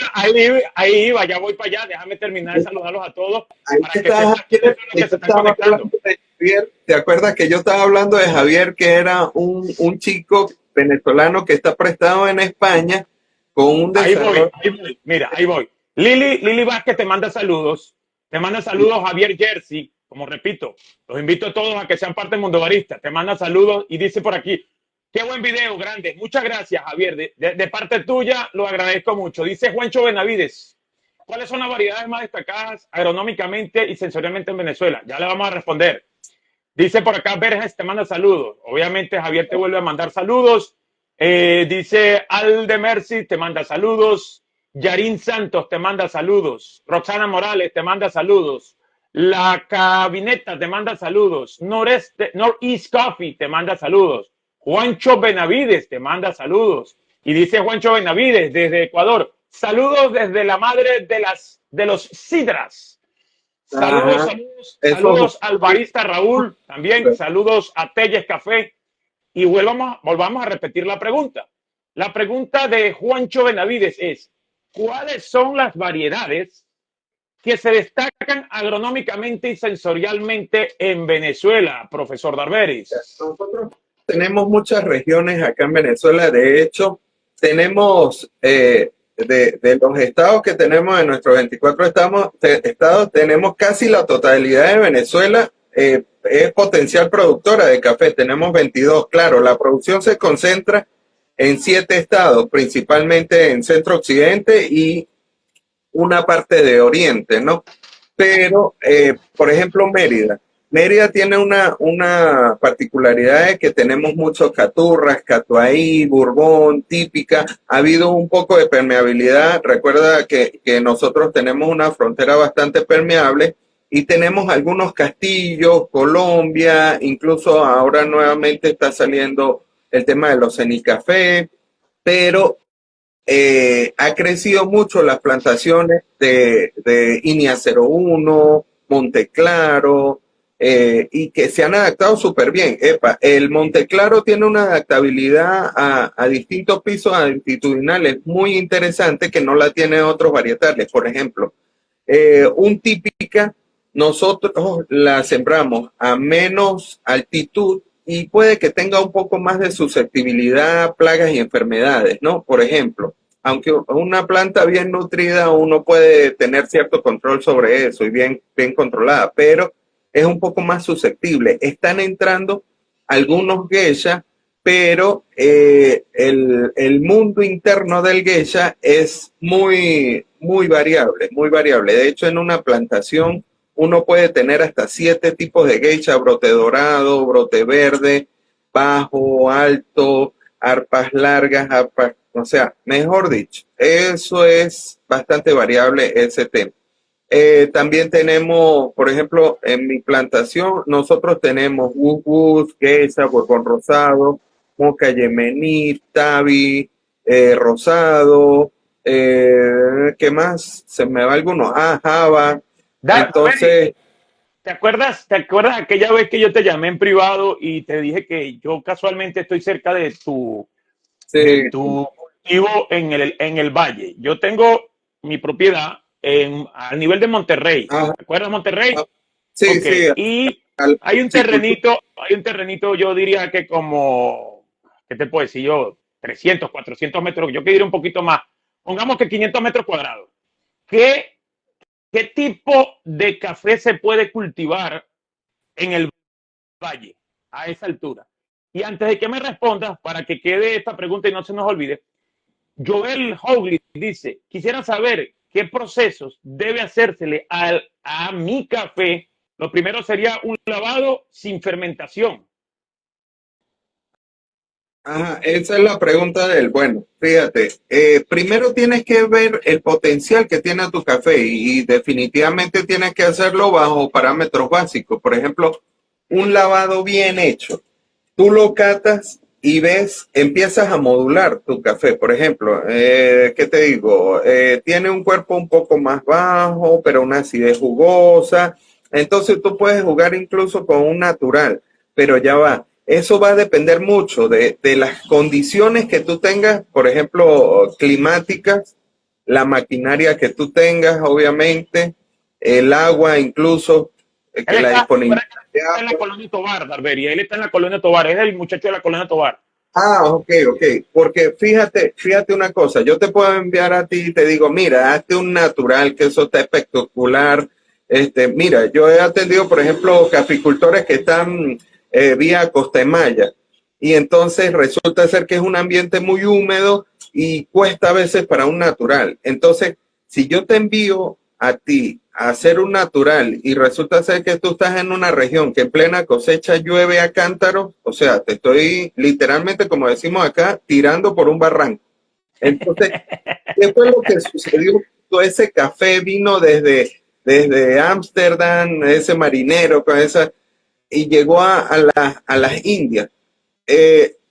ahí iba, ya voy para allá, déjame terminar de saludarlos a todos ahí para que está sepan quiénes Javier, son los y que se yo están estaba conectando. hablando de Javier. ¿Te acuerdas que yo estaba hablando de Javier, que era un chico venezolano que está prestado en España con un desarrollo? Ahí voy, mira, ahí voy. Lili Vázquez te manda saludos. Te manda saludos Javier Jersey. Como repito, los invito a todos a que sean parte del Mundo Barista. Te manda saludos y dice por aquí, qué buen video, grande. Muchas gracias, Javier. De parte tuya, lo agradezco mucho. Dice Juancho Benavides, ¿cuáles son las variedades más destacadas agronómicamente y sensorialmente en Venezuela? Ya le vamos a responder. Dice por acá, Verges te manda saludos. Obviamente Javier te vuelve a mandar saludos. Dice Alde Mercy te manda saludos. Yarin Santos te manda saludos. Roxana Morales te manda saludos. La Cabineta te manda saludos. Northeast Coffee te manda saludos. Juancho Benavides te manda saludos. Y dice Juancho Benavides desde Ecuador. Saludos desde la madre de los sidras. Saludos, Ajá, saludos, eso. saludos al barista Raúl, también saludos a Telles Café. Y volvamos a repetir la pregunta. La pregunta de Juancho Benavides es, ¿cuáles son las variedades que se destacan agronómicamente y sensorialmente en Venezuela, profesor Darberis? Nosotros tenemos muchas regiones acá en Venezuela. De hecho, tenemos de los estados que tenemos, en nuestros 24 estados, tenemos casi la totalidad de Venezuela. Es potencial productora de café. Tenemos 22. Claro, la producción se concentra en 7 estados, principalmente en centro occidente y una parte de oriente, ¿no? Pero, por ejemplo, Mérida. Mérida tiene una particularidad de que tenemos muchos caturras, catuahí, bourbon, típica. Ha habido un poco de permeabilidad. Recuerda que nosotros tenemos una frontera bastante permeable y tenemos algunos castillos, Colombia, incluso ahora nuevamente está saliendo el tema de los cenicafé, pero ha crecido mucho las plantaciones de INIA 01, Monteclaro, y que se han adaptado súper bien. Epa, el Monteclaro tiene una adaptabilidad a distintos pisos altitudinales muy interesante que no la tienen otros varietales. Por ejemplo, un típica, nosotros la sembramos a menos altitud y puede que tenga un poco más de susceptibilidad a plagas y enfermedades, ¿no? Por ejemplo, aunque una planta bien nutrida, uno puede tener cierto control sobre eso y bien controlada, pero es un poco más susceptible. Están entrando algunos geishas, pero el mundo interno del geisha es muy variable, muy variable. De hecho, en una plantación uno puede tener hasta 7 tipos de geisha: brote dorado, brote verde, bajo, alto, arpas largas, arpas, o sea, mejor dicho, eso es bastante variable ese tema. También tenemos, por ejemplo, en mi plantación, nosotros tenemos Gus, Geisha, Borbón Rosado, Moca Yemení, Tabi, Rosado, ¿qué más? Se me va alguno. Ah, Java. Entonces, ¿Te acuerdas aquella vez que yo te llamé en privado y te dije que yo casualmente estoy cerca de sí, tu cultivo en el valle? Yo tengo mi propiedad a nivel de Monterrey. ah, ¿Te acuerdas de Monterrey? ah, sí, Ok. sí, Y al hay un terrenito, yo diría que como, ¿qué te puedo decir yo? 300, 400 metros, yo que diría un poquito más. Pongamos que 500 metros cuadrados. ¿Qué, qué tipo de café se puede cultivar en el valle a esa altura? Y antes de que me respondas, para que quede esta pregunta y no se nos olvide, Joel Howley dice, quisiera saber qué procesos debe hacérsele a mi café. Lo primero sería un lavado sin fermentación. Ajá, esa es la pregunta del, bueno, fíjate, primero tienes que ver el potencial que tiene tu café y definitivamente tienes que hacerlo bajo parámetros básicos. Por ejemplo, un lavado bien hecho. Tú lo catas y ves, empiezas a modular tu café. Por ejemplo, ¿qué te digo? Tiene un cuerpo un poco más bajo, pero una acidez jugosa. Entonces tú puedes jugar incluso con un natural, pero ya va. Eso va a depender mucho de las condiciones que tú tengas, por ejemplo, climáticas, la maquinaria que tú tengas, obviamente, el agua incluso, Él que la está, disponibilidad de está en la agua. colonia Tobar, Barbería. Él está en la colonia Tobar. Es el muchacho de la colonia Tobar. Ah, ok, ok. Porque fíjate una cosa, yo te puedo enviar a ti y te digo, mira, hazte un natural, que eso está espectacular. Mira, yo he atendido, por ejemplo, caficultores que están vía Costa de Maya, y entonces resulta ser que es un ambiente muy húmedo y cuesta a veces para un natural. Entonces, si yo te envío a ti a hacer un natural y resulta ser que tú estás en una región que en plena cosecha llueve a cántaros, o sea, te estoy literalmente, como decimos acá, tirando por un barranco. Entonces, ¿qué fue lo que sucedió? Todo ese café vino desde Ámsterdam, ese marinero con esa, y llegó a las Indias.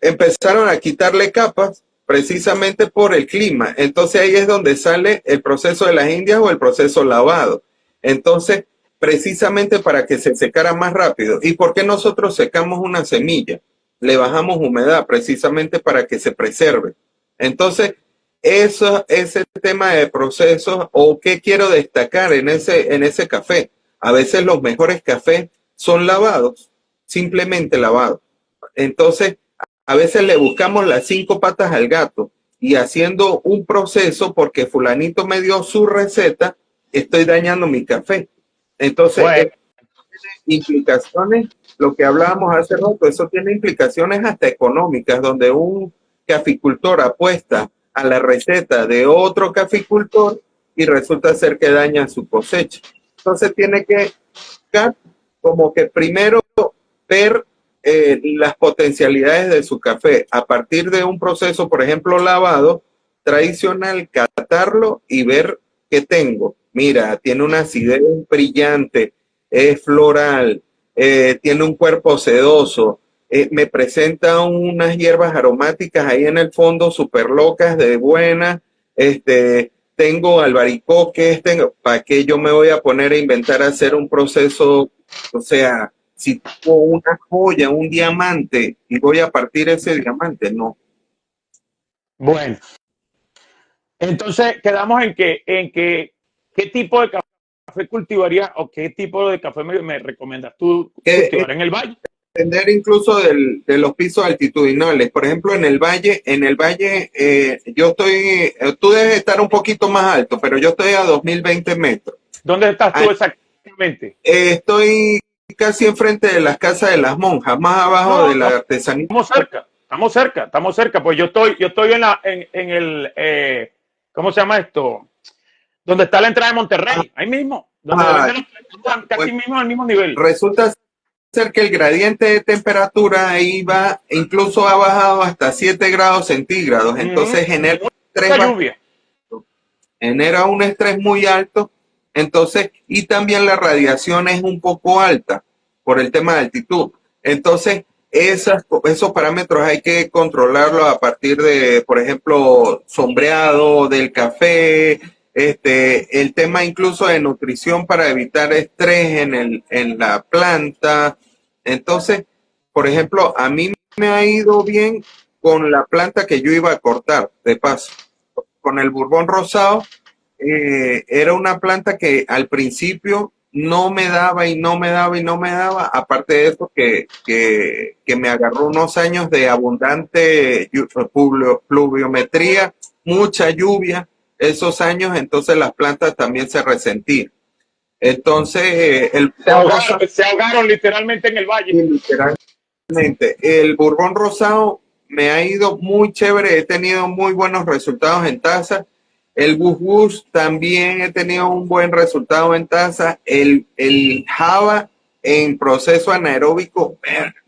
Empezaron a quitarle capas precisamente por el clima. Entonces ahí es donde sale el proceso de las Indias o el proceso lavado. Entonces, precisamente para que se secara más rápido. ¿Y por qué nosotros secamos una semilla? Le bajamos humedad precisamente para que se preserve. Entonces, ese tema de procesos, o qué quiero destacar en ese café. A veces los mejores cafés son lavados, simplemente lavados. Entonces, a veces le buscamos las 5 patas al gato y haciendo un proceso porque fulanito me dio su receta, estoy dañando mi café. Entonces, Bueno, implicaciones, lo que hablábamos hace rato, eso tiene implicaciones hasta económicas, donde un caficultor apuesta a la receta de otro caficultor y resulta ser que daña su cosecha. Entonces tiene que buscar como que primero ver las potencialidades de su café a partir de un proceso, por ejemplo, lavado tradicional, catarlo y ver qué tengo. Mira, tiene una acidez brillante, es floral, tiene un cuerpo sedoso, me presenta unas hierbas aromáticas ahí en el fondo, súper locas, de buenas, tengo albaricoques, ¿para qué yo me voy a poner a inventar hacer un proceso? O sea, si tengo una joya, un diamante, y voy a partir ese diamante, no. bueno. Entonces quedamos ¿qué tipo de café cultivarías o qué tipo de café me recomiendas tú Que cultivar en el valle? depender incluso de los pisos altitudinales. Por ejemplo, en el valle, yo tú debes estar un poquito más alto, pero yo estoy a 2020 metros. ¿Dónde estás Ah, tú exactamente? estoy casi enfrente de las casas de las monjas, más abajo No, de la artesanía. estamos cerca. Pues yo estoy en el, ¿cómo se llama esto? Donde está la entrada de Monterrey, ahí mismo, donde Ah, venden los, casi pues mismo al mismo nivel. resulta ser que el gradiente de temperatura ahí va, incluso ha bajado hasta 7 grados centígrados, entonces Mucha lluvia. genera un estrés muy alto, entonces, y también la radiación es un poco alta por el tema de altitud. Entonces, esos parámetros hay que controlarlos a partir de, por ejemplo, sombreado del café, el tema incluso de nutrición para evitar estrés en la planta. Entonces, por ejemplo, a mí me ha ido bien con la planta que yo iba a cortar, de paso. Con el Bourbon rosado, era una planta que al principio no me daba y no me daba y no me daba, aparte de eso que me agarró unos años de abundante pluviometría, mucha lluvia, esos años, entonces las plantas también se resentían. Entonces, el Bourbon rosado, Se ahogaron literalmente en el valle. literalmente, el Bourbon rosado me ha ido muy chévere, he tenido muy buenos resultados en taza. El Gus Gus también he tenido un buen resultado en taza. El Java en proceso anaeróbico,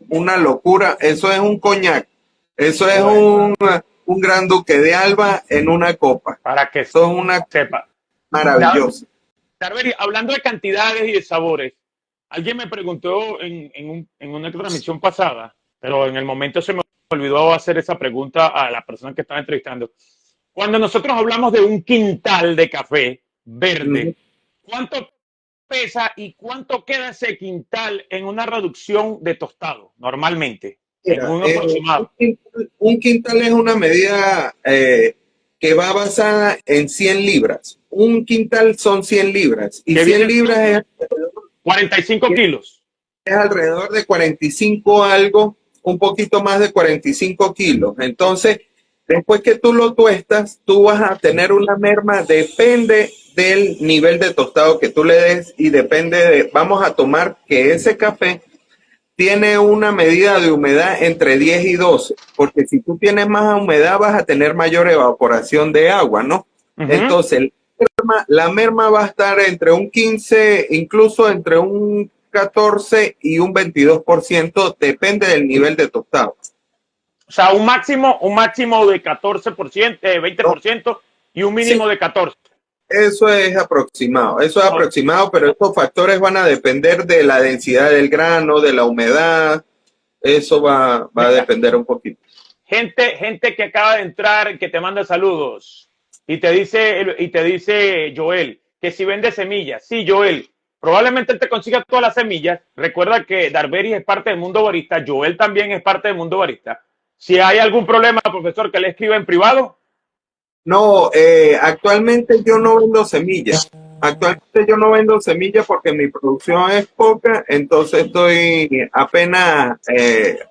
una locura. Eso es un coñac. Eso es un gran duque de Alba en una copa. Para que Eso es una sepa. maravillosa. Darberi, hablando de cantidades y de sabores, alguien me preguntó en una transmisión pasada, pero en el momento se me olvidó hacer esa pregunta a la persona que estaba entrevistando. Cuando nosotros hablamos de un quintal de café Ujú. verde, ¿cuánto pesa y cuánto queda ese quintal en una reducción de tostado normalmente? En Mira, un aproximado. un quintal es una medida que va basada en 100 libras. Un quintal son 100 libras y Que 100 viene libras 45 kilos. es alrededor de 45 algo, un poquito más de 45 kilos. Entonces, después que tú lo tuestas, tú vas a tener una merma, depende del nivel de tostado que tú le des y depende de, vamos a tomar que ese café tiene una medida de humedad entre 10 y 12, porque si tú tienes más humedad vas a tener mayor evaporación de agua, ¿no? Uh -huh. Entonces, la merma va a estar entre un 15, incluso entre un 14 y un 22%, depende del nivel de tostado. O sea, un máximo de 14%, 20% y un Sí, mínimo de 14%. eso es aproximado, pero estos factores van a depender de la densidad del grano, de la humedad, eso va a Mira, depender un poquito. gente que acaba de entrar, que te manda saludos y te dice Joel, que si vende semillas. Sí, Joel, probablemente él te consiga todas las semillas. Recuerda que Darberis es parte del mundo barista, Joel también es parte del mundo barista. Si hay algún problema, profesor, que le escriba en privado. No, actualmente yo no vendo semillas. Actualmente yo no vendo semillas porque mi producción es poca, entonces estoy apenas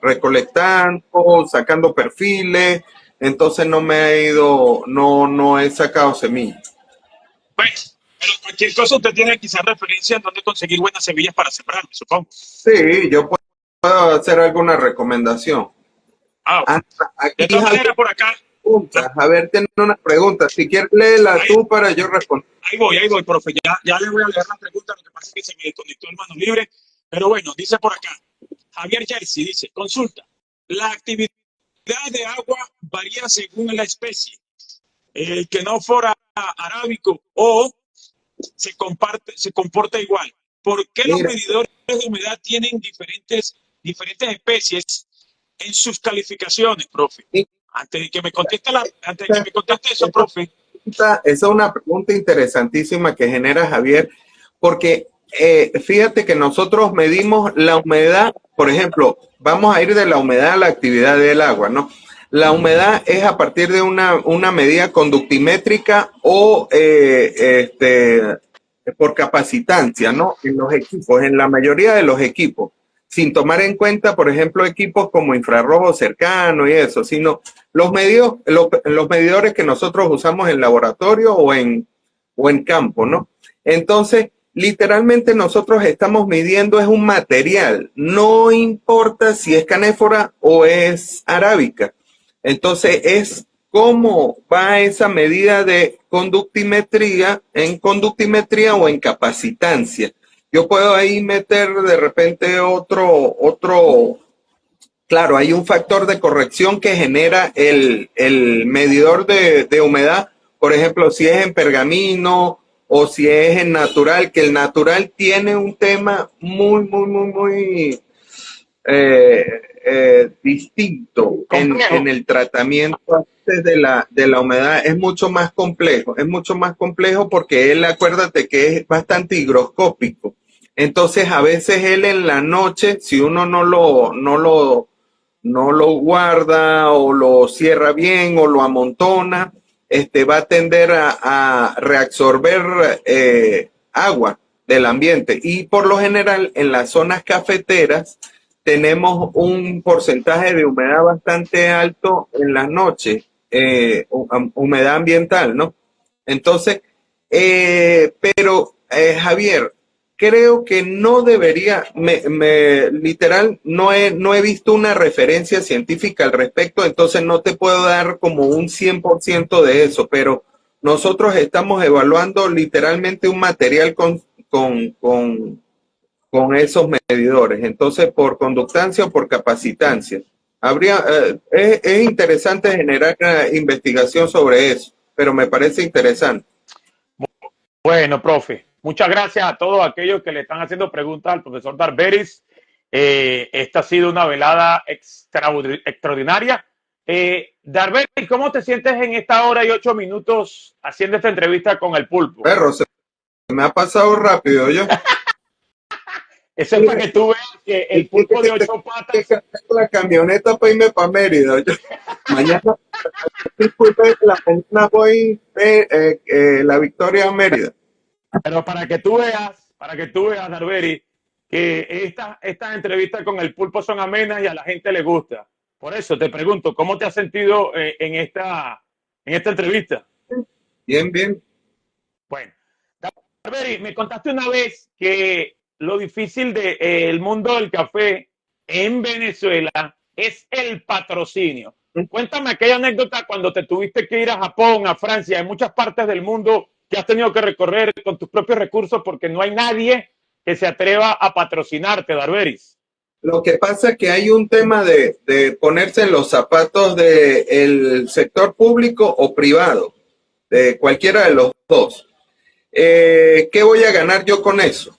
recolectando, sacando perfiles, entonces no me he ido, no he sacado semillas. Pues, pero cualquier cosa usted tiene quizás referencia en dónde conseguir buenas semillas para sembrar, me supongo. Sí, yo puedo hacer alguna recomendación. Ah, Ah, de aquí todas Javier maneras, por acá, pregunta, a ver, tiene una pregunta. Si quieres, léela ahí, tú para yo responder. ahí voy, profe. Ya le voy a leer la pregunta, lo que pasa es que se me desconectó el mano libre. Pero bueno, dice por acá, Javier Jersey dice, consulta, la actividad de agua varía según la especie. El que no fuera arábico o se comporta igual. ¿Por qué los Mira, medidores de humedad tienen diferentes especies en sus calificaciones, profe? Antes de que me conteste eso, profe. esa es una pregunta interesantísima que genera Javier, porque fíjate que nosotros medimos la humedad, por ejemplo, vamos a ir de la humedad a la actividad del agua, ¿no? La humedad es a partir de una medida conductimétrica o por capacitancia, ¿no? En los equipos, en la mayoría de los equipos, sin tomar en cuenta, por ejemplo, equipos como infrarrojo cercano y eso, sino los medidores que nosotros usamos en laboratorio o en campo, ¿no? Entonces, literalmente nosotros estamos midiendo es un material, no importa si es canéfora o es arábica. Entonces, es cómo va esa medida de conductimetría en conductimetría o en capacitancia. Yo puedo ahí meter de repente otro. Claro, hay un factor de corrección que genera el medidor de humedad, por ejemplo, si es en pergamino o si es en natural, que el natural tiene un tema muy distinto en el tratamiento de la humedad. Es mucho más complejo porque él, acuérdate que es bastante higroscópico. Entonces, a veces él en la noche, si uno no lo guarda o lo cierra bien o lo amontona, va a tender a reabsorber agua del ambiente. Y por lo general, en las zonas cafeteras, tenemos un porcentaje de humedad bastante alto en las noches, humedad ambiental, ¿no? Entonces, Javier, creo que no debería, literal, no he visto una referencia científica al respecto, entonces no te puedo dar como un 100% de eso, pero nosotros estamos evaluando literalmente un material con esos medidores, entonces por conductancia o por capacitancia. Es interesante generar una investigación sobre eso, pero me parece interesante. Bueno, profe, muchas gracias a todos aquellos que le están haciendo preguntas al profesor Darberis. Esta ha sido una velada extraordinaria. Darbery, ¿cómo te sientes en esta hora y 8 minutos haciendo esta entrevista con el Pulpo? Perro, se me ha pasado rápido yo. Eso es para que tú veas que el Pulpo de 8 patas. La camioneta para irme para Mérida. Mañana, la mañana voy la Victoria a Mérida. Pero para que tú veas, Darbery, que estas entrevistas con el Pulpo son amenas y a la gente le gusta. Por eso te pregunto, ¿cómo te has sentido en esta entrevista? Bien, bien. Bueno, Darbery, me contaste una vez que lo difícil del mundo del café en Venezuela es el patrocinio. Cuéntame aquella anécdota cuando te tuviste que ir a Japón, a Francia, en muchas partes del mundo que has tenido que recorrer con tus propios recursos porque no hay nadie que se atreva a patrocinarte, Darbery. Lo que pasa es que hay un tema de ponerse en los zapatos del sector público o privado, de cualquiera de los dos. ¿Qué voy a ganar yo con eso?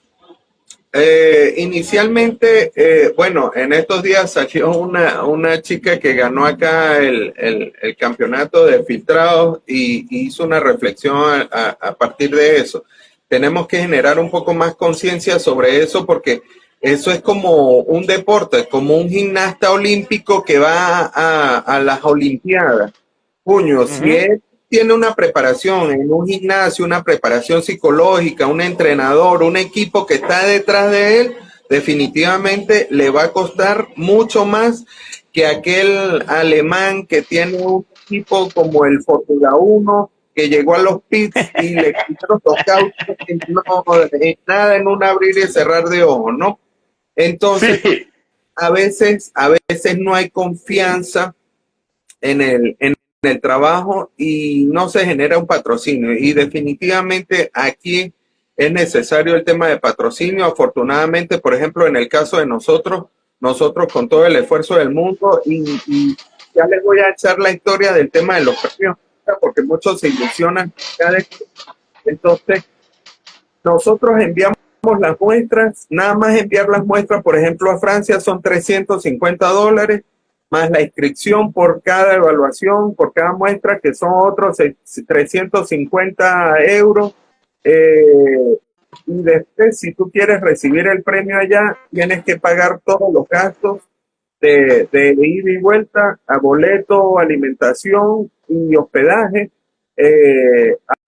Inicialmente, bueno, en estos días salió una chica que ganó acá el campeonato de filtrados y hizo una reflexión a partir de eso. Tenemos que generar un poco más conciencia sobre eso porque eso es como un deporte, como un gimnasta olímpico que va a las Olimpiadas. Puño, si él tiene una preparación en un gimnasio, una preparación psicológica, un entrenador, un equipo que está detrás de él, definitivamente le va a costar mucho más que aquel alemán que tiene un equipo como el Fórmula 1, que llegó a los pits y le quitaron los cauchos y no, nada en un abrir y cerrar de ojos, ¿no? Entonces, sí. a veces no hay confianza en el trabajo y no se genera un patrocinio. Y definitivamente aquí es necesario el tema de patrocinio. Afortunadamente, por ejemplo, en el caso de nosotros con todo el esfuerzo del mundo, y ya les voy a echar la historia del tema de los premios, porque muchos se ilusionan. Entonces, nosotros enviamos las muestras, nada más enviar las muestras, por ejemplo, a Francia son $350, más la inscripción por cada evaluación, por cada muestra, que son otros 350 euros. Y después, si tú quieres recibir el premio allá, tienes que pagar todos los gastos de ida y vuelta, a boleto, alimentación y hospedaje.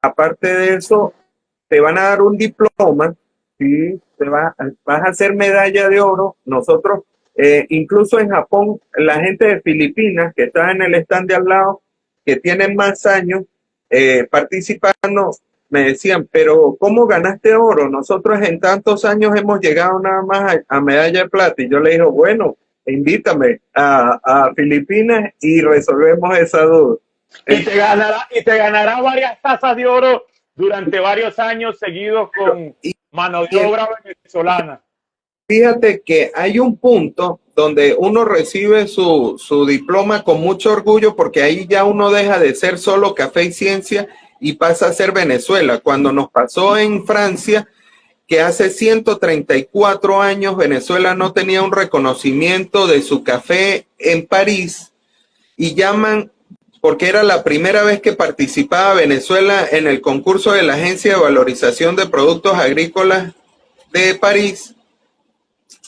Aparte de eso, te van a dar un diploma, ¿sí? Vas a hacer medalla de oro. Nosotros, incluso en Japón, la gente de Filipinas, que está en el stand de al lado, que tienen más años participando, me decían, pero ¿cómo ganaste oro? Nosotros en tantos años hemos llegado nada más a medalla de plata. Y yo le digo, bueno, invítame a Filipinas y resolvemos esa duda. Y te ganará varias tazas de oro durante varios años seguidos con mano de obra venezolana. Fíjate que hay un punto donde uno recibe su diploma con mucho orgullo, porque ahí ya uno deja de ser solo café y ciencia y pasa a ser Venezuela. Cuando nos pasó en Francia, que hace 134 años Venezuela no tenía un reconocimiento de su café en París, y llaman, porque era la primera vez que participaba Venezuela en el concurso de la Agencia de Valorización de Productos Agrícolas de París,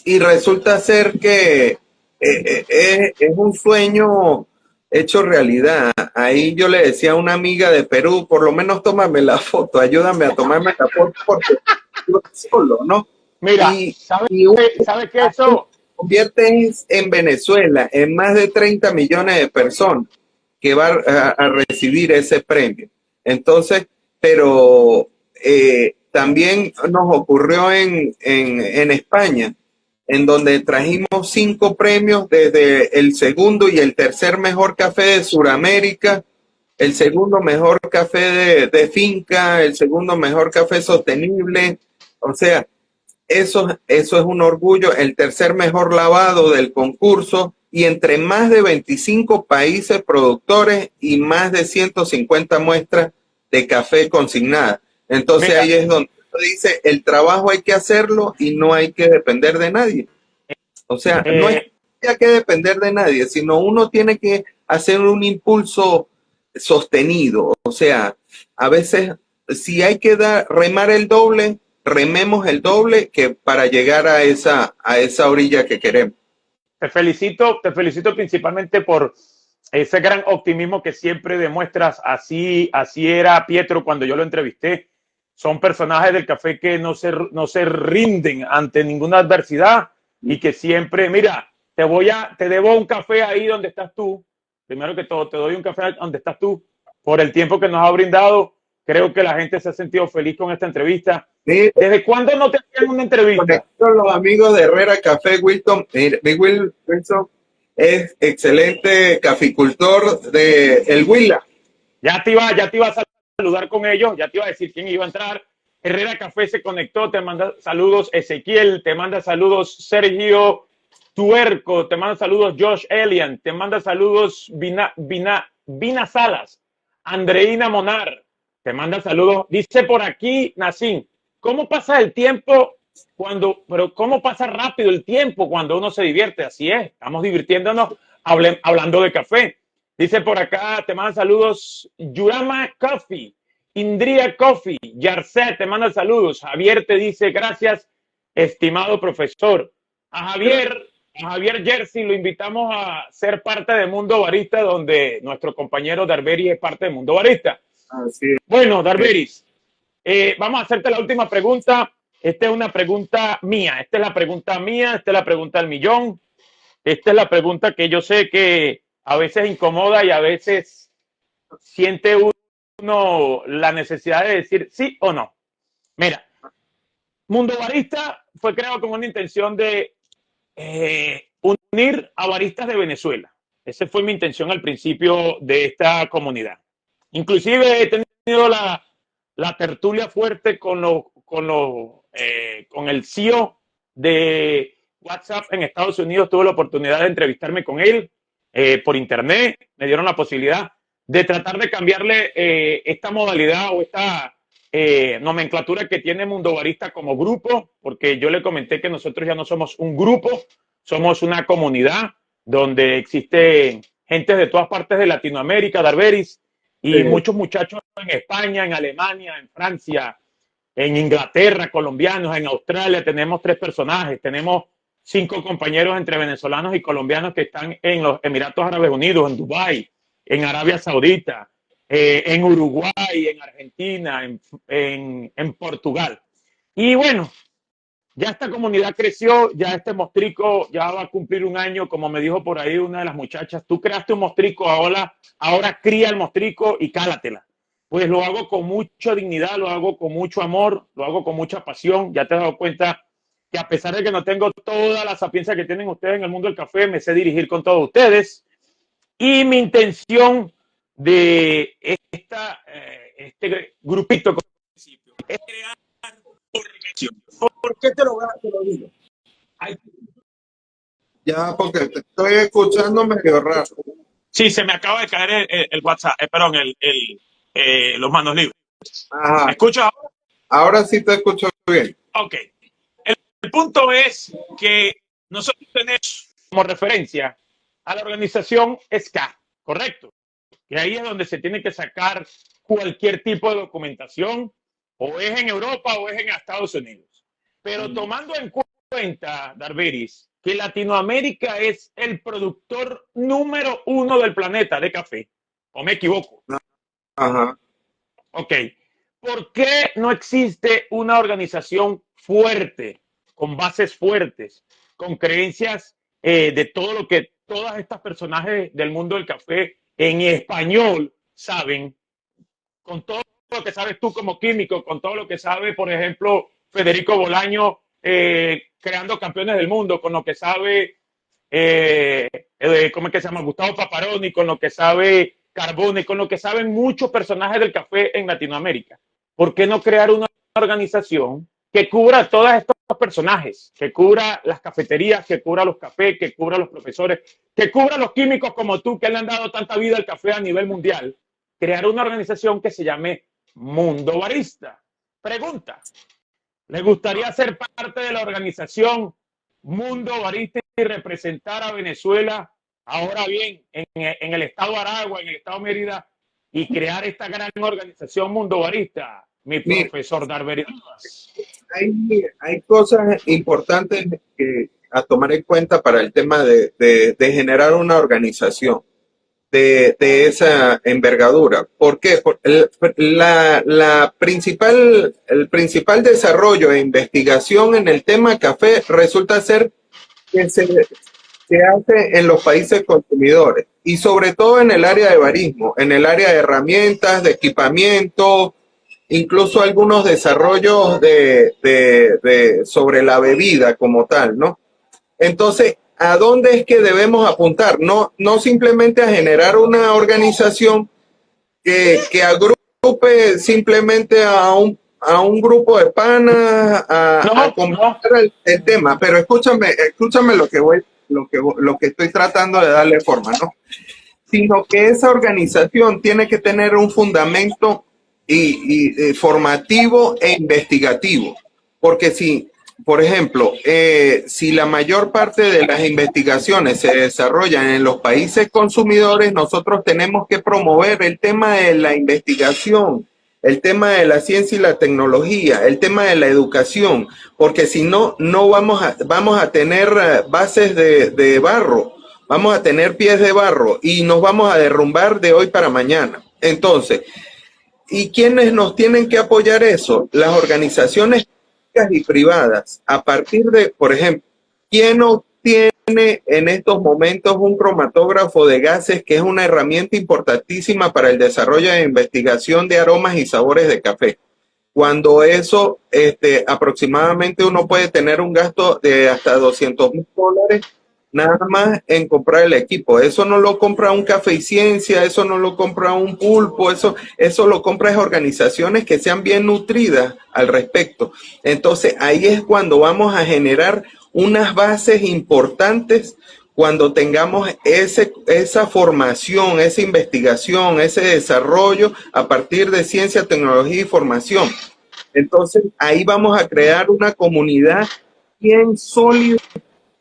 y resulta ser que es un sueño hecho realidad. Ahí yo le decía a una amiga de Perú, por lo menos tómame la foto, ayúdame a tomarme la foto porque yo solo, ¿no? Mira, ¿sabes qué eso convierte en Venezuela en más de 30 millones de personas que va a recibir ese premio? Entonces, pero también nos ocurrió en España, en donde trajimos 5 premios, desde el segundo y el tercer mejor café de Sudamérica, el segundo mejor café de finca, el segundo mejor café sostenible. O sea, eso es un orgullo, el tercer mejor lavado del concurso, y entre más de 25 países productores y más de 150 muestras de café consignadas. Entonces, mira, ahí es donde dice, el trabajo hay que hacerlo y no hay que depender de nadie. O sea, no es que depender de nadie, sino uno tiene que hacer un impulso sostenido. O sea, a veces, si hay que remar el doble, rememos el doble que para llegar a esa orilla que queremos. Te felicito principalmente por ese gran optimismo que siempre demuestras. Así era Pietro cuando yo lo entrevisté. Son personajes del café que no se rinden ante ninguna adversidad y que siempre, mira, te debo un café ahí donde estás tú. Primero que todo, te doy un café donde estás tú por el tiempo que nos ha brindado. Creo que la gente se ha sentido feliz con esta entrevista. Sí. ¿Desde cuándo no te hacían una entrevista? Con los amigos de Herrera Café, Wilson. Wilson es excelente caficultor de El Huila. Ya te iba a saludar con ellos, ya te iba a decir quién iba a entrar. Herrera Café se conectó, te manda saludos Ezequiel, te manda saludos Sergio Tuerco, te manda saludos Josh Elian, te manda saludos Vina Salas, Andreina Monar, te manda saludos. Dice por aquí Nacín, ¿cómo pasa el tiempo cómo pasa rápido el tiempo cuando uno se divierte? Así es, estamos divirtiéndonos hablando de café. Dice por acá, te manda saludos Yurama Coffee, Indria Coffee, Yarset te manda saludos. Javier te dice gracias, estimado profesor. A Javier Jersey lo invitamos a ser parte de Mundo Barista, donde nuestro compañero Darberis es parte de Mundo Barista. Así es. Bueno, Darberis, vamos a hacerte la última pregunta. Esta es una pregunta mía. Esta es la pregunta del millón. Esta es la pregunta que yo sé que a veces incomoda y a veces siente uno la necesidad de decir sí o no. Mira, Mundo Barista fue creado con una intención de unir a baristas de Venezuela. Esa fue mi intención al principio de esta comunidad. Inclusive he tenido la tertulia fuerte con el CEO de WhatsApp en Estados Unidos. Tuve la oportunidad de entrevistarme con él por internet. Me dieron la posibilidad de tratar de cambiarle esta modalidad o esta nomenclatura que tiene Mundo Barista como grupo, porque yo le comenté que nosotros ya no somos un grupo, somos una comunidad donde existe gente de todas partes de Latinoamérica, Darberis, y muchos muchachos en España, en Alemania, en Francia, en Inglaterra, colombianos, en Australia. Tenemos 3 personajes, tenemos 5 compañeros entre venezolanos y colombianos que están en los Emiratos Árabes Unidos, en Dubái, en Arabia Saudita, en Uruguay, en Argentina, en Portugal. Y bueno, ya esta comunidad creció, ya este mostrico ya va a cumplir un año, como me dijo por ahí una de las muchachas. Tú creaste un mostrico, ahora cría el mostrico y cálatela. Pues lo hago con mucha dignidad, lo hago con mucho amor, lo hago con mucha pasión. Ya te has dado cuenta que a pesar de que no tengo toda la sapiencia que tienen ustedes en el mundo del café, me sé dirigir con todos ustedes. Y mi intención de este grupito es crear organización. ¿Por qué te lo digo? Ya, porque te estoy escuchando medio raro. Sí, se me acaba de caer el WhatsApp, perdón, los manos libres. Ajá. ¿Me escuchas ahora? Ahora sí te escucho bien. Ok. El punto es que nosotros tenemos como referencia a la organización SCA, ¿correcto? Y ahí es donde se tiene que sacar cualquier tipo de documentación, o es en Europa o es en Estados Unidos. Pero tomando en cuenta, Darberis, que Latinoamérica es el productor número 1 del planeta de café, ¿o me equivoco? Ajá. Ok. ¿Por qué no existe una organización fuerte, con bases fuertes, con creencias de todo lo que todas estas personajes del mundo del café en español saben, con todo lo que sabes tú como químico, con todo lo que sabe, por ejemplo, Federico Bolaño creando campeones del mundo, con lo que sabe, ¿cómo es que se llama? Gustavo Paparoni, con lo que sabe Carbone, con lo que saben muchos personajes del café en Latinoamérica? ¿Por qué no crear una organización que cubra a todos estos personajes, que cubra las cafeterías, que cubra los cafés, que cubra los profesores, que cubra los químicos como tú, que le han dado tanta vida al café a nivel mundial? Crear una organización que se llame Mundo Barista. Pregunta, ¿le gustaría ser parte de la organización Mundo Barista y y representar a Venezuela, ahora bien, en el estado Aragua, en el estado Mérida, y crear esta gran organización mundobarista, mi Mira, profesor Darberis? hay cosas importantes a tomar en cuenta para el tema de generar una organización de esa envergadura. ¿Por qué? El principal desarrollo e investigación en el tema café resulta ser que se hace en los países consumidores y sobre todo en el área de barismo, en el área de herramientas, de equipamiento, incluso algunos desarrollos sobre la bebida como tal, ¿no? Entonces, ¿a dónde es que debemos apuntar? No simplemente a generar una organización que agrupe simplemente a un grupo de panas a comentar el tema, pero escúchame lo que estoy tratando de darle forma, ¿no? Sino que esa organización tiene que tener un fundamento formativo e investigativo, porque si, por ejemplo, si la mayor parte de las investigaciones se desarrollan en los países consumidores, nosotros tenemos que promover el tema de la investigación, el tema de la ciencia y la tecnología, el tema de la educación, porque si no, no vamos a tener bases de barro, vamos a tener pies de barro y nos vamos a derrumbar de hoy para mañana. Entonces, ¿y quiénes nos tienen que apoyar eso? Las organizaciones públicas y privadas. A partir de, por ejemplo, ¿quién obtiene en estos momentos un cromatógrafo de gases, que es una herramienta importantísima para el desarrollo de investigación de aromas y sabores de café? Cuando eso, aproximadamente uno puede tener un gasto de hasta $200,000 nada más en comprar el equipo. Eso no lo compra un Café y Ciencia, eso no lo compra un Pulpo, eso lo compra organizaciones que sean bien nutridas al respecto. Entonces ahí es cuando vamos a generar unas bases importantes, cuando tengamos esa formación, esa investigación, ese desarrollo a partir de ciencia, tecnología y formación. Entonces ahí vamos a crear una comunidad bien sólida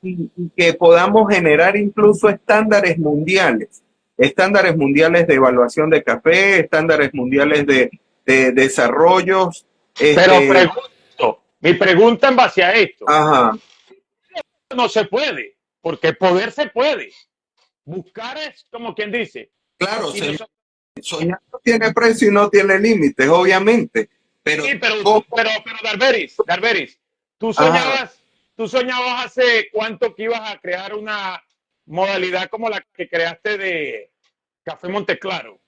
y que podamos generar incluso estándares mundiales de evaluación de café, estándares mundiales de desarrollos. Pero mi pregunta en base a esto, Ajá. no se puede, porque poder se puede. Buscar es como quien dice. Claro, soñar no tiene precio y no tiene límites, obviamente. Pero, sí, pero Darberis, tú soñabas hace cuánto que ibas a crear una modalidad como la que creaste de Café Monteclaro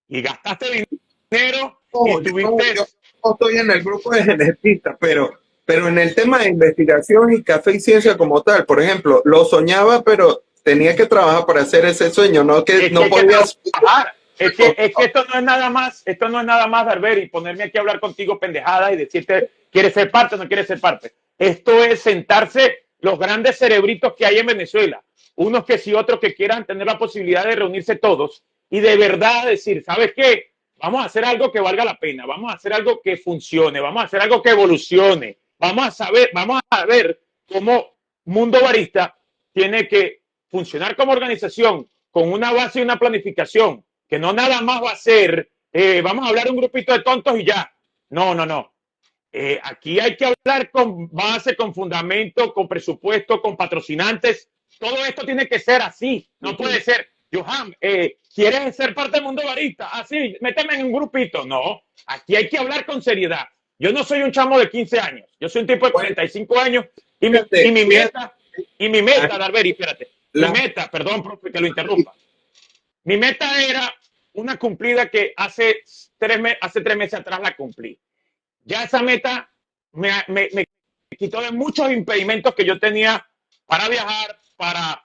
y gastaste dinero y tuviste... Yo no estoy en el grupo de genetistas, pero en el tema de investigación y café y ciencia como tal, por ejemplo, lo soñaba, pero tenía que trabajar para hacer ese sueño, no podía... Es que esto no es nada más, Darberis, ponerme aquí a hablar contigo pendejadas y decirte, ¿quieres ser parte o no quieres ser parte? Esto es sentarse los grandes cerebritos que hay en Venezuela, unos que sí, otros que quieran tener la posibilidad de reunirse todos y de verdad decir, ¿sabes qué? Vamos a hacer algo que valga la pena, vamos a hacer algo que funcione, vamos a hacer algo que evolucione, vamos a ver cómo Mundo Barista tiene que funcionar como organización con una base y una planificación, que no nada más va a ser, vamos a hablar de un grupito de tontos y ya. No. Aquí hay que hablar con base, con fundamento, con presupuesto, con patrocinantes. Todo esto tiene que ser así. No puede ser, Johan, ¿quieres ser parte del Mundo Barista? Así, méteme en un grupito. No, aquí hay que hablar con seriedad. Yo no soy un chamo de 15 años. Yo soy un tipo de 45 años y mi meta, Darberis, espérate. Mi meta, perdón, profe, que lo interrumpa. Mi meta era una cumplida que hace 3 meses atrás la cumplí. Ya esa meta me quitó de muchos impedimentos que yo tenía para viajar, para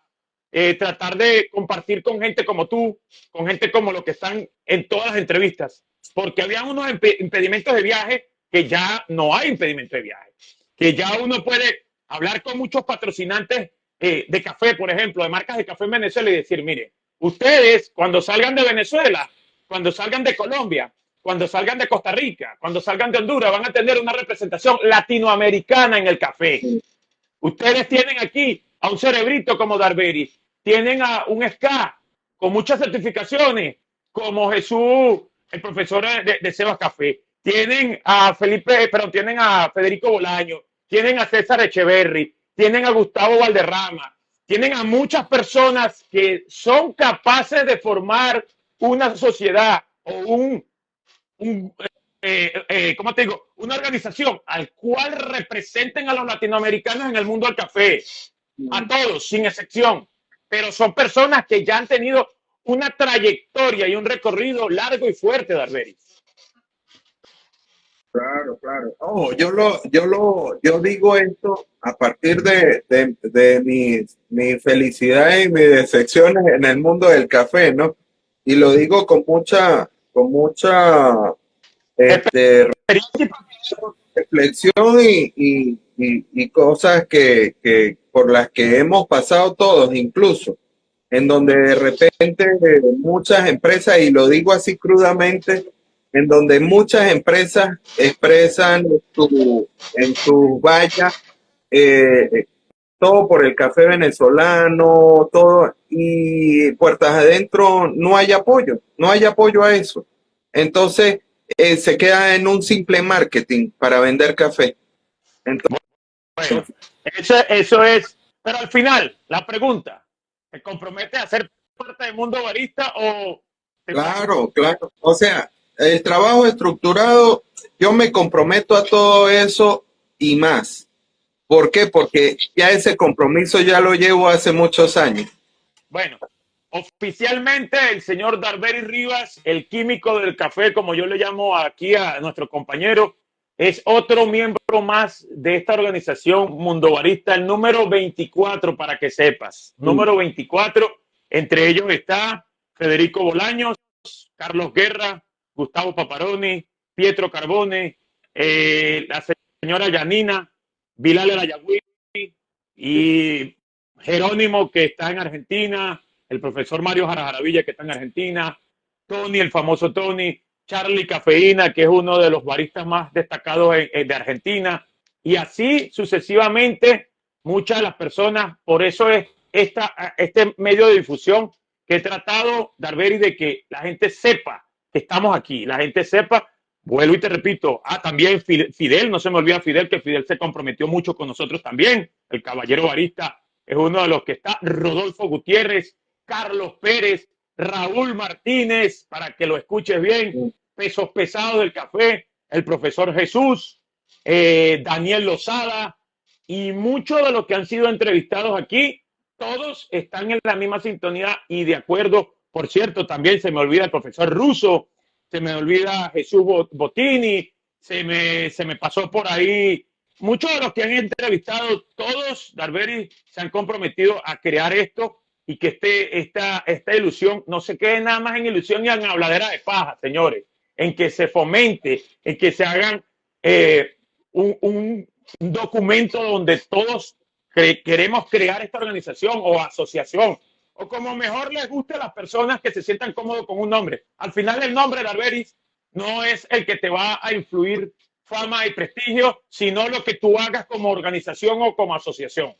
tratar de compartir con gente como tú, con gente como los que están en todas las entrevistas, porque había unos impedimentos de viaje que ya no hay impedimento de viaje, que ya uno puede hablar con muchos patrocinantes de café, por ejemplo, de marcas de café en Venezuela y decir, mire, ustedes cuando salgan de Venezuela, cuando salgan de Colombia, cuando salgan de Costa Rica, cuando salgan de Honduras, van a tener una representación latinoamericana en el café. Ustedes tienen aquí a un cerebrito como Darberis, tienen a un SK con muchas certificaciones, como Jesús, el profesor de Sebas Café, tienen a tienen a Federico Bolaño, tienen a César Echeverry, tienen a Gustavo Valderrama, tienen a muchas personas que son capaces de formar una sociedad o un ¿cómo te digo? Una organización al cual representen a los latinoamericanos en el mundo del café, a todos, sin excepción, pero son personas que ya han tenido una trayectoria y un recorrido largo y fuerte, Darberis. Claro, claro. Oh, yo digo esto a partir de mi felicidad y mis decepciones en el mundo del café, ¿no? Y lo digo con mucha este, reflexión y cosas que por las que hemos pasado todos, incluso, en donde de repente muchas empresas, y lo digo así crudamente, en donde muchas empresas expresan en su valla todo por el café venezolano, todo, y puertas adentro no hay apoyo a eso. Entonces, se queda en un simple marketing para vender café. Entonces, Bueno, eso es, pero al final, la pregunta, ¿te comprometes a ser parte del mundo barista o claro, claro. O sea, el trabajo estructurado, yo me comprometo a todo eso y más. ¿Por qué? Porque ya ese compromiso ya lo llevo hace muchos años. Bueno, oficialmente el señor Darberis Rivas, el químico del café, como yo le llamo aquí a nuestro compañero, es otro miembro más de esta organización Mundo Barista, el número 24, para que sepas. Número 24, entre ellos está Federico Bolaños, Carlos Guerra, Gustavo Paparoni, Pietro Carbone, la señora Yanina, Bilal El Ayagüí y Jerónimo, que está en Argentina, el profesor Mario Jarajaravilla, que está en Argentina, Tony, el famoso Tony, Charlie Cafeína, que es uno de los baristas más destacados de Argentina, y así sucesivamente muchas de las personas. Por eso es este medio de difusión que he tratado, Darberis, de que la gente sepa que estamos aquí, la gente sepa. Vuelvo y te repito, también Fidel, no se me olvida Fidel, que Fidel se comprometió mucho con nosotros también, el caballero barista es uno de los que está, Rodolfo Gutiérrez, Carlos Pérez, Raúl Martínez, para que lo escuches bien, pesos pesados del café, el profesor Jesús, Daniel Lozada y muchos de los que han sido entrevistados aquí, todos están en la misma sintonía y de acuerdo. Por cierto, también se me olvida el profesor Russo, se me olvida Jesús Botini, se me pasó por ahí. Muchos de los que han entrevistado, todos, Darberis, se han comprometido a crear esto y que esta ilusión no se quede nada más en ilusión y en habladera de paja, señores, en que se fomente, en que se hagan un documento donde todos queremos crear esta organización o asociación, o como mejor les guste a las personas que se sientan cómodos con un nombre. Al final el nombre, Darberis, no es el que te va a influir fama y prestigio, sino lo que tú hagas como organización o como asociación.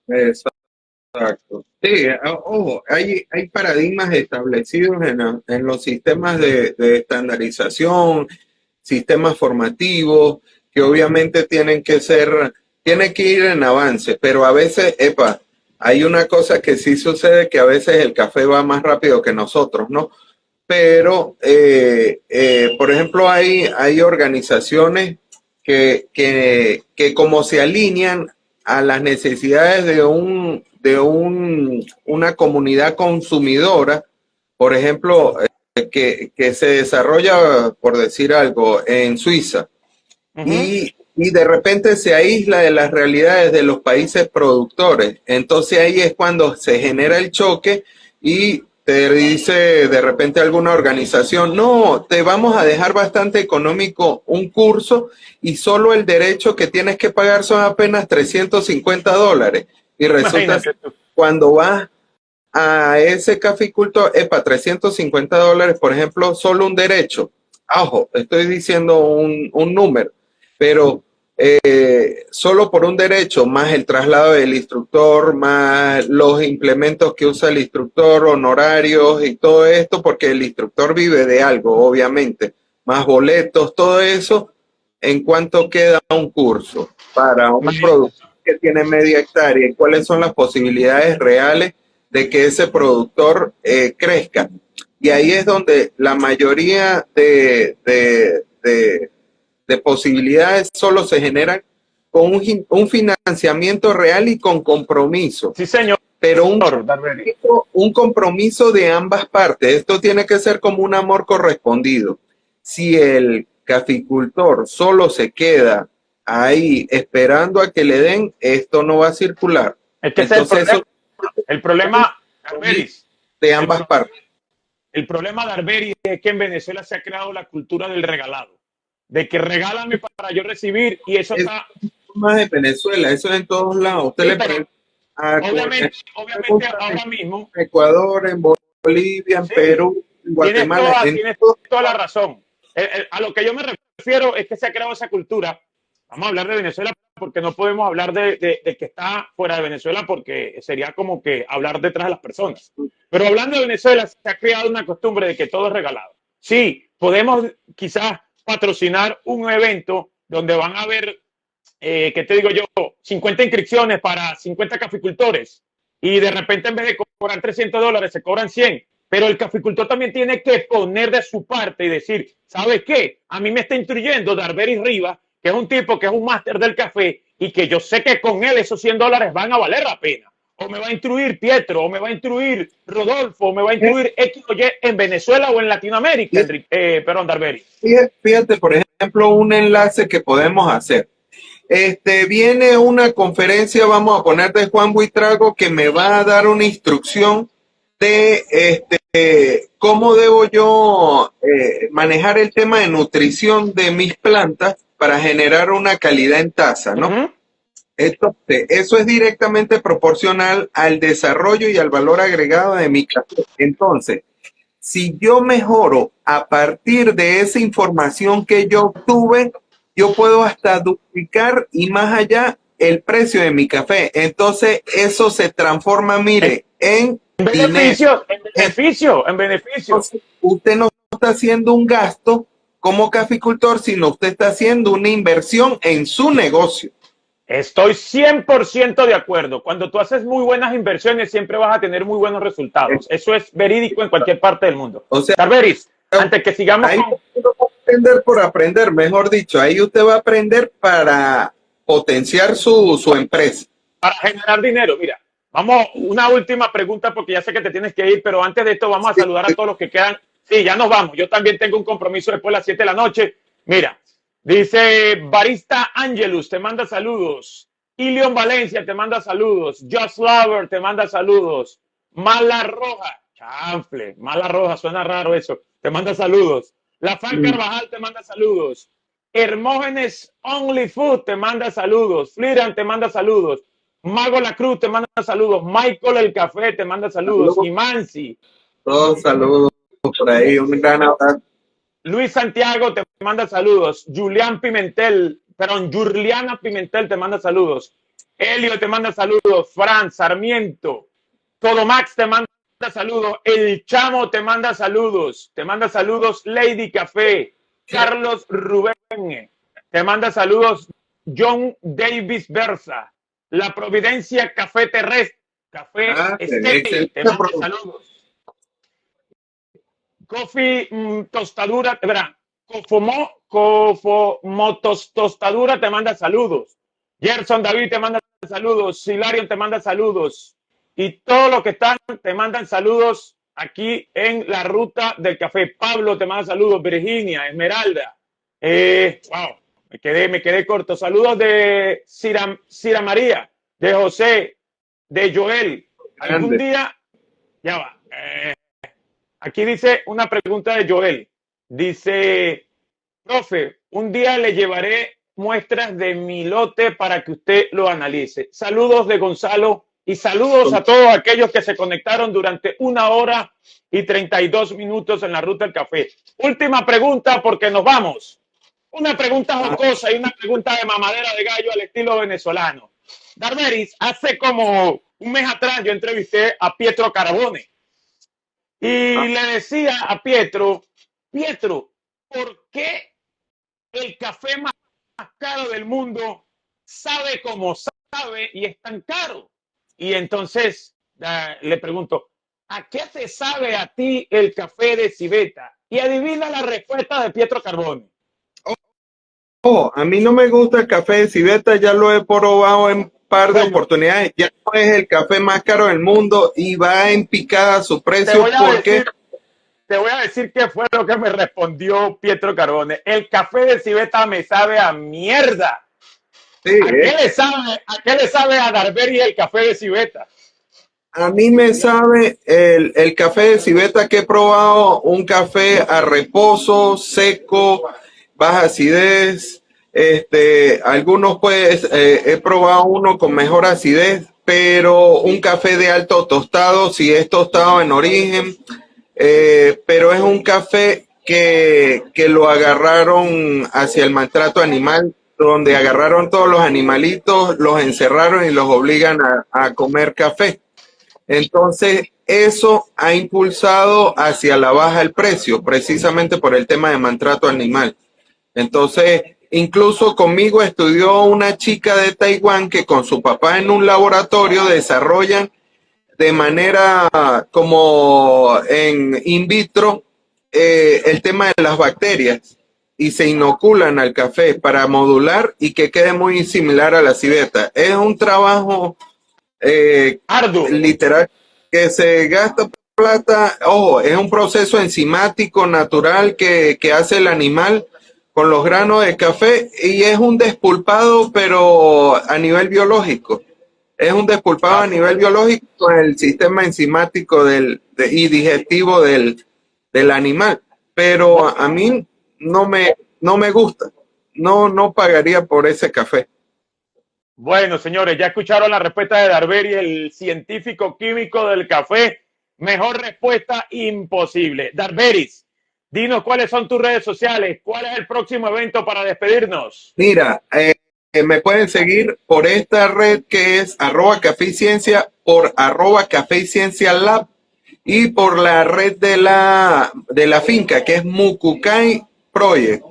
Exacto. Sí, ojo, hay paradigmas establecidos en los sistemas de estandarización, sistemas formativos, que obviamente tienen que ir en avance, pero a veces, hay una cosa que sí sucede, que a veces el café va más rápido que nosotros, ¿no? Pero, por ejemplo, hay organizaciones que como se alinean a las necesidades de una comunidad consumidora, por ejemplo, que se desarrolla, por decir algo, en Suiza, y de repente se aísla de las realidades de los países productores. Entonces ahí es cuando se genera el choque y te dice de repente alguna organización, no, te vamos a dejar bastante económico un curso y solo el derecho que tienes que pagar son apenas $350. Y resulta que cuando vas a ese caficultor, $350, por ejemplo, solo un derecho. Ojo, estoy diciendo un número, pero solo por un derecho, más el traslado del instructor, más los implementos que usa el instructor, honorarios y todo esto, porque el instructor vive de algo, obviamente, más boletos, todo eso, ¿en cuánto queda un curso para un productor que tiene media hectárea? ¿Y cuáles son las posibilidades reales de que ese productor crezca? Y ahí es donde la mayoría de posibilidades solo se generan con un financiamiento real y con compromiso. Sí, señor. Pero un compromiso de ambas partes. Esto tiene que ser como un amor correspondido. Si el caficultor solo se queda ahí esperando a que le den, esto no va a circular. Es que entonces, el problema, Darberis, de ambas partes. El problema de Darberis es que en Venezuela se ha creado la cultura del regalado, de que regálame para yo recibir, y eso está más de Venezuela, eso es en todos lados. Usted le pregunta obviamente ahora mismo en Ecuador, en Bolivia, en Perú, en Guatemala. Tienes toda la razón. A lo que yo me refiero es que se ha creado esa cultura. Vamos a hablar de Venezuela porque no podemos hablar de que está fuera de Venezuela, porque sería como que hablar detrás de las personas. Pero hablando de Venezuela, se ha creado una costumbre de que todo es regalado. Sí, podemos quizás patrocinar un evento donde van a haber, ¿qué te digo yo? 50 inscripciones para 50 caficultores, y de repente en vez de cobrar $300 se cobran 100. Pero el caficultor también tiene que poner de su parte y decir, ¿sabes qué? A mí me está instruyendo Darberis Rivas, que es un tipo que es un máster del café, y que yo sé que con él esos $100 van a valer la pena. O me va a instruir Pietro, o me va a instruir Rodolfo, o me va a instruir X o Y en Venezuela o en Latinoamérica, perdón, Darberis. Fíjate, por ejemplo, un enlace que podemos hacer. Viene una conferencia, vamos a poner, de Juan Buitrago, que me va a dar una instrucción de cómo debo yo manejar el tema de nutrición de mis plantas para generar una calidad en taza, ¿no? Uh-huh. Entonces, eso es directamente proporcional al desarrollo y al valor agregado de mi café. Entonces, si yo mejoro a partir de esa información que yo obtuve, yo puedo hasta duplicar y más allá el precio de mi café. Entonces, eso se transforma, mire, en beneficio. Entonces, usted no está haciendo un gasto como caficultor, sino usted está haciendo una inversión en su negocio. Estoy 100% de acuerdo. Cuando tú haces muy buenas inversiones, siempre vas a tener muy buenos resultados. Eso es verídico en cualquier parte del mundo. O sea, Darberis, antes que sigamos ahí no va a aprender por aprender, mejor dicho. Ahí usted va a aprender para potenciar su empresa. Para generar dinero. Mira, vamos, una última pregunta porque ya sé que te tienes que ir, pero antes de esto vamos a saludar a todos los que quedan. Sí, ya nos vamos. Yo también tengo un compromiso después de las 7 de la noche. Mira, dice Barista Angelus, te manda saludos. Ilion Valencia te manda saludos. Just Lover te manda saludos. Mala Roja, chanfle, Mala Roja, suena raro eso. Te manda saludos. La Fan Carvajal te manda saludos. Hermógenes Only Food te manda saludos. Fliran te manda saludos. Mago La Cruz te manda saludos. Michael El Café te manda saludos. Y Mansi. Todos saludos por ahí. Un gran abrazo. Luis Santiago te manda saludos. Juliana Pimentel te manda saludos. Elio te manda saludos. Fran Sarmiento. Todo Max te manda saludos. El Chamo te manda saludos. Te manda saludos Lady Café. Carlos Rubén te manda saludos. John Davis Versa. La Providencia Café Terrestre. Café Estate te manda saludos. Coffee Tostadura, Tostadura te manda saludos. Gerson David te manda saludos. Hilarion te manda saludos. Y todos los que están te mandan saludos aquí en la ruta del café. Pablo te manda saludos. Virginia, Esmeralda. Wow, me quedé corto. Saludos de Cira María, de José, de Joel. Algún día, ya va. Aquí dice una pregunta de Joel. Dice, profe, un día le llevaré muestras de mi lote para que usted lo analice. Saludos de Gonzalo y saludos a todos aquellos que se conectaron durante 1 hora y 32 minutos en la ruta del café. Última pregunta porque nos vamos. Una pregunta jocosa y una pregunta de mamadera de gallo al estilo venezolano. Darberis, hace como un mes atrás yo entrevisté a Pietro Carbone y le decía a Pietro, ¿por qué el café más caro del mundo sabe como sabe y es tan caro? Y entonces le pregunto, ¿a qué te sabe a ti el café de civeta? Y adivina la respuesta de Pietro Carbone. Oh, a mí no me gusta el café de civeta, ya lo he probado en un par de oportunidades, ya no es el café más caro del mundo y va en picada su precio porque... Te voy a decir qué fue lo que me respondió Pietro Carbone. El café de civeta me sabe a mierda. Sí, ¿A qué le sabe a Darberis el café de civeta? a mí me sabe el café de civeta que he probado, un café a reposo, seco, baja acidez. Algunos pues he probado uno con mejor acidez, pero un café de alto tostado, si es tostado en origen, pero es un café que lo agarraron hacia el maltrato animal, donde agarraron todos los animalitos, los encerraron y los obligan a comer café. Entonces, eso ha impulsado hacia la baja el precio, precisamente por el tema de maltrato animal. Entonces, incluso conmigo estudió una chica de Taiwán que con su papá en un laboratorio desarrollan de manera como en in vitro el tema de las bacterias y se inoculan al café para modular y que quede muy similar a la civeta. Es un trabajo arduo, literal que se gasta plata. Ojo, es un proceso enzimático natural que hace el animal con los granos de café y es un despulpado, pero a nivel biológico. Es un despulpado a nivel biológico con el sistema enzimático y digestivo del animal. Pero a mí no me gusta. No pagaría por ese café. Bueno, señores, ya escucharon la respuesta de Darberis, el científico químico del café. Mejor respuesta imposible. Darberis, dinos cuáles son tus redes sociales, cuál es el próximo evento para despedirnos. Mira, me pueden seguir por esta red que es @cafeciencia, por @cafeciencia lab y por la red de la finca que es Mucucay Project.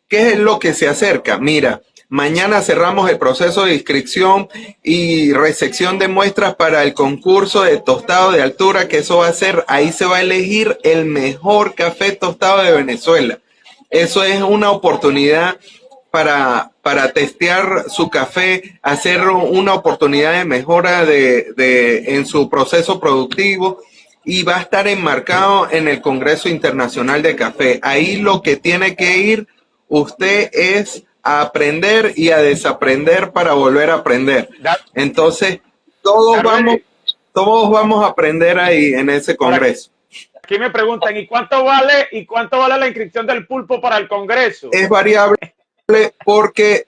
¿Qué es lo que se acerca? Mira, mañana cerramos el proceso de inscripción y recepción de muestras para el concurso de tostado de altura, que eso va a ser, ahí se va a elegir el mejor café tostado de Venezuela. Eso es una oportunidad para testear su café, hacer una oportunidad de mejora en su proceso productivo y va a estar enmarcado en el Congreso Internacional de Café. Ahí lo que tiene que ir usted es a aprender y a desaprender para volver a aprender. Entonces, todos vamos a aprender ahí en ese congreso. Aquí me preguntan, ¿y cuánto vale la inscripción del pulpo para el congreso? Es variable porque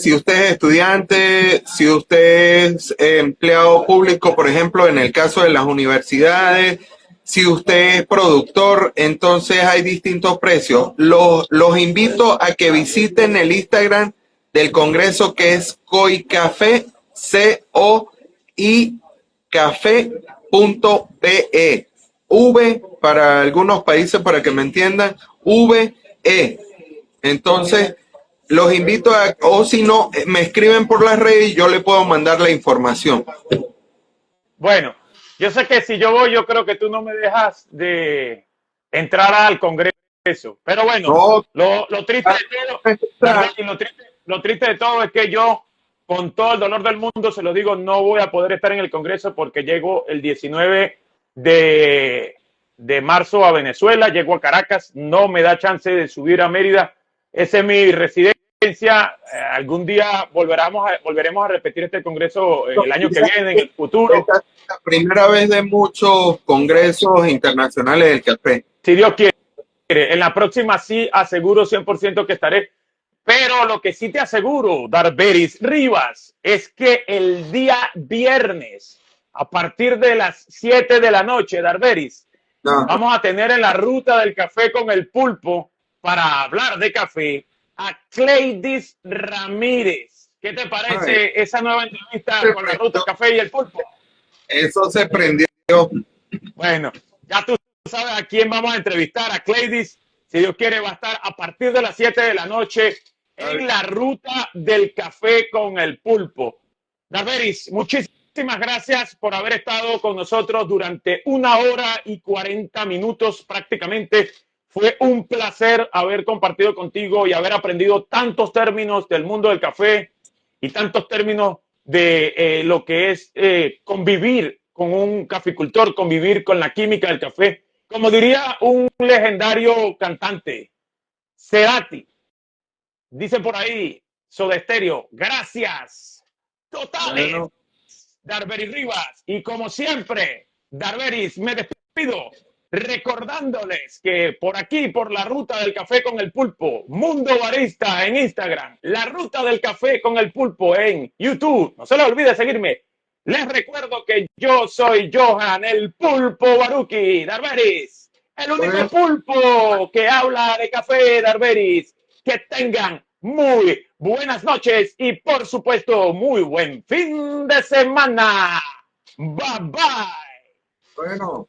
si usted es estudiante, si usted es empleado público, por ejemplo, en el caso de las universidades, si usted es productor, entonces hay distintos precios. Los invito a que visiten el Instagram del Congreso, que es COICAFE, COI café.be. V para algunos países, para que me entiendan, VE. Entonces, los invito o si no, me escriben por las redes y yo le puedo mandar la información. Bueno, yo sé que si yo voy, yo creo que tú no me dejas de entrar al Congreso. Pero bueno, lo triste de todo es que yo, con todo el dolor del mundo, se lo digo, no voy a poder estar en el Congreso porque llego el 19 de marzo a Venezuela, llego a Caracas, no me da chance de subir a Mérida. Esa es mi residencia. Algún día volveremos a repetir este congreso el año que viene, en el futuro. Esta es la primera vez de muchos congresos internacionales del café. Si Dios quiere. En la próxima sí aseguro 100% que estaré. Pero lo que sí te aseguro, Darberis Rivas, es que el día viernes, a partir de las 7 de la noche, Darberis, vamos a tener en la ruta del café con el pulpo para hablar de café a Cleidis Ramírez. ¿Qué te parece esa nueva entrevista con la ruta del café y el pulpo? Eso se prendió. Bueno, ya tú sabes a quién vamos a entrevistar, a Cleidis. Si Dios quiere, va a estar a partir de las 7 de la noche en la ruta del café con el pulpo. Darberis, muchísimas gracias por haber estado con nosotros durante 1 hora y 40 minutos prácticamente. Fue un placer haber compartido contigo y haber aprendido tantos términos del mundo del café y tantos términos de lo que es convivir con un caficultor, convivir con la química del café. Como diría un legendario cantante, Cerati, dice por ahí, Soda Stereo, gracias totales, bueno. Darberis Rivas. Y como siempre, Darberis, me despido recordándoles que por aquí, por la ruta del café con el pulpo, Mundo Barista en Instagram, la ruta del café con el pulpo en YouTube. No se les olvide seguirme. Les recuerdo que yo soy Johan, el pulpo Baruki, Darberis, el único pulpo que habla de café, Darberis. Que tengan muy buenas noches y, por supuesto, muy buen fin de semana. Bye, bye. Bueno.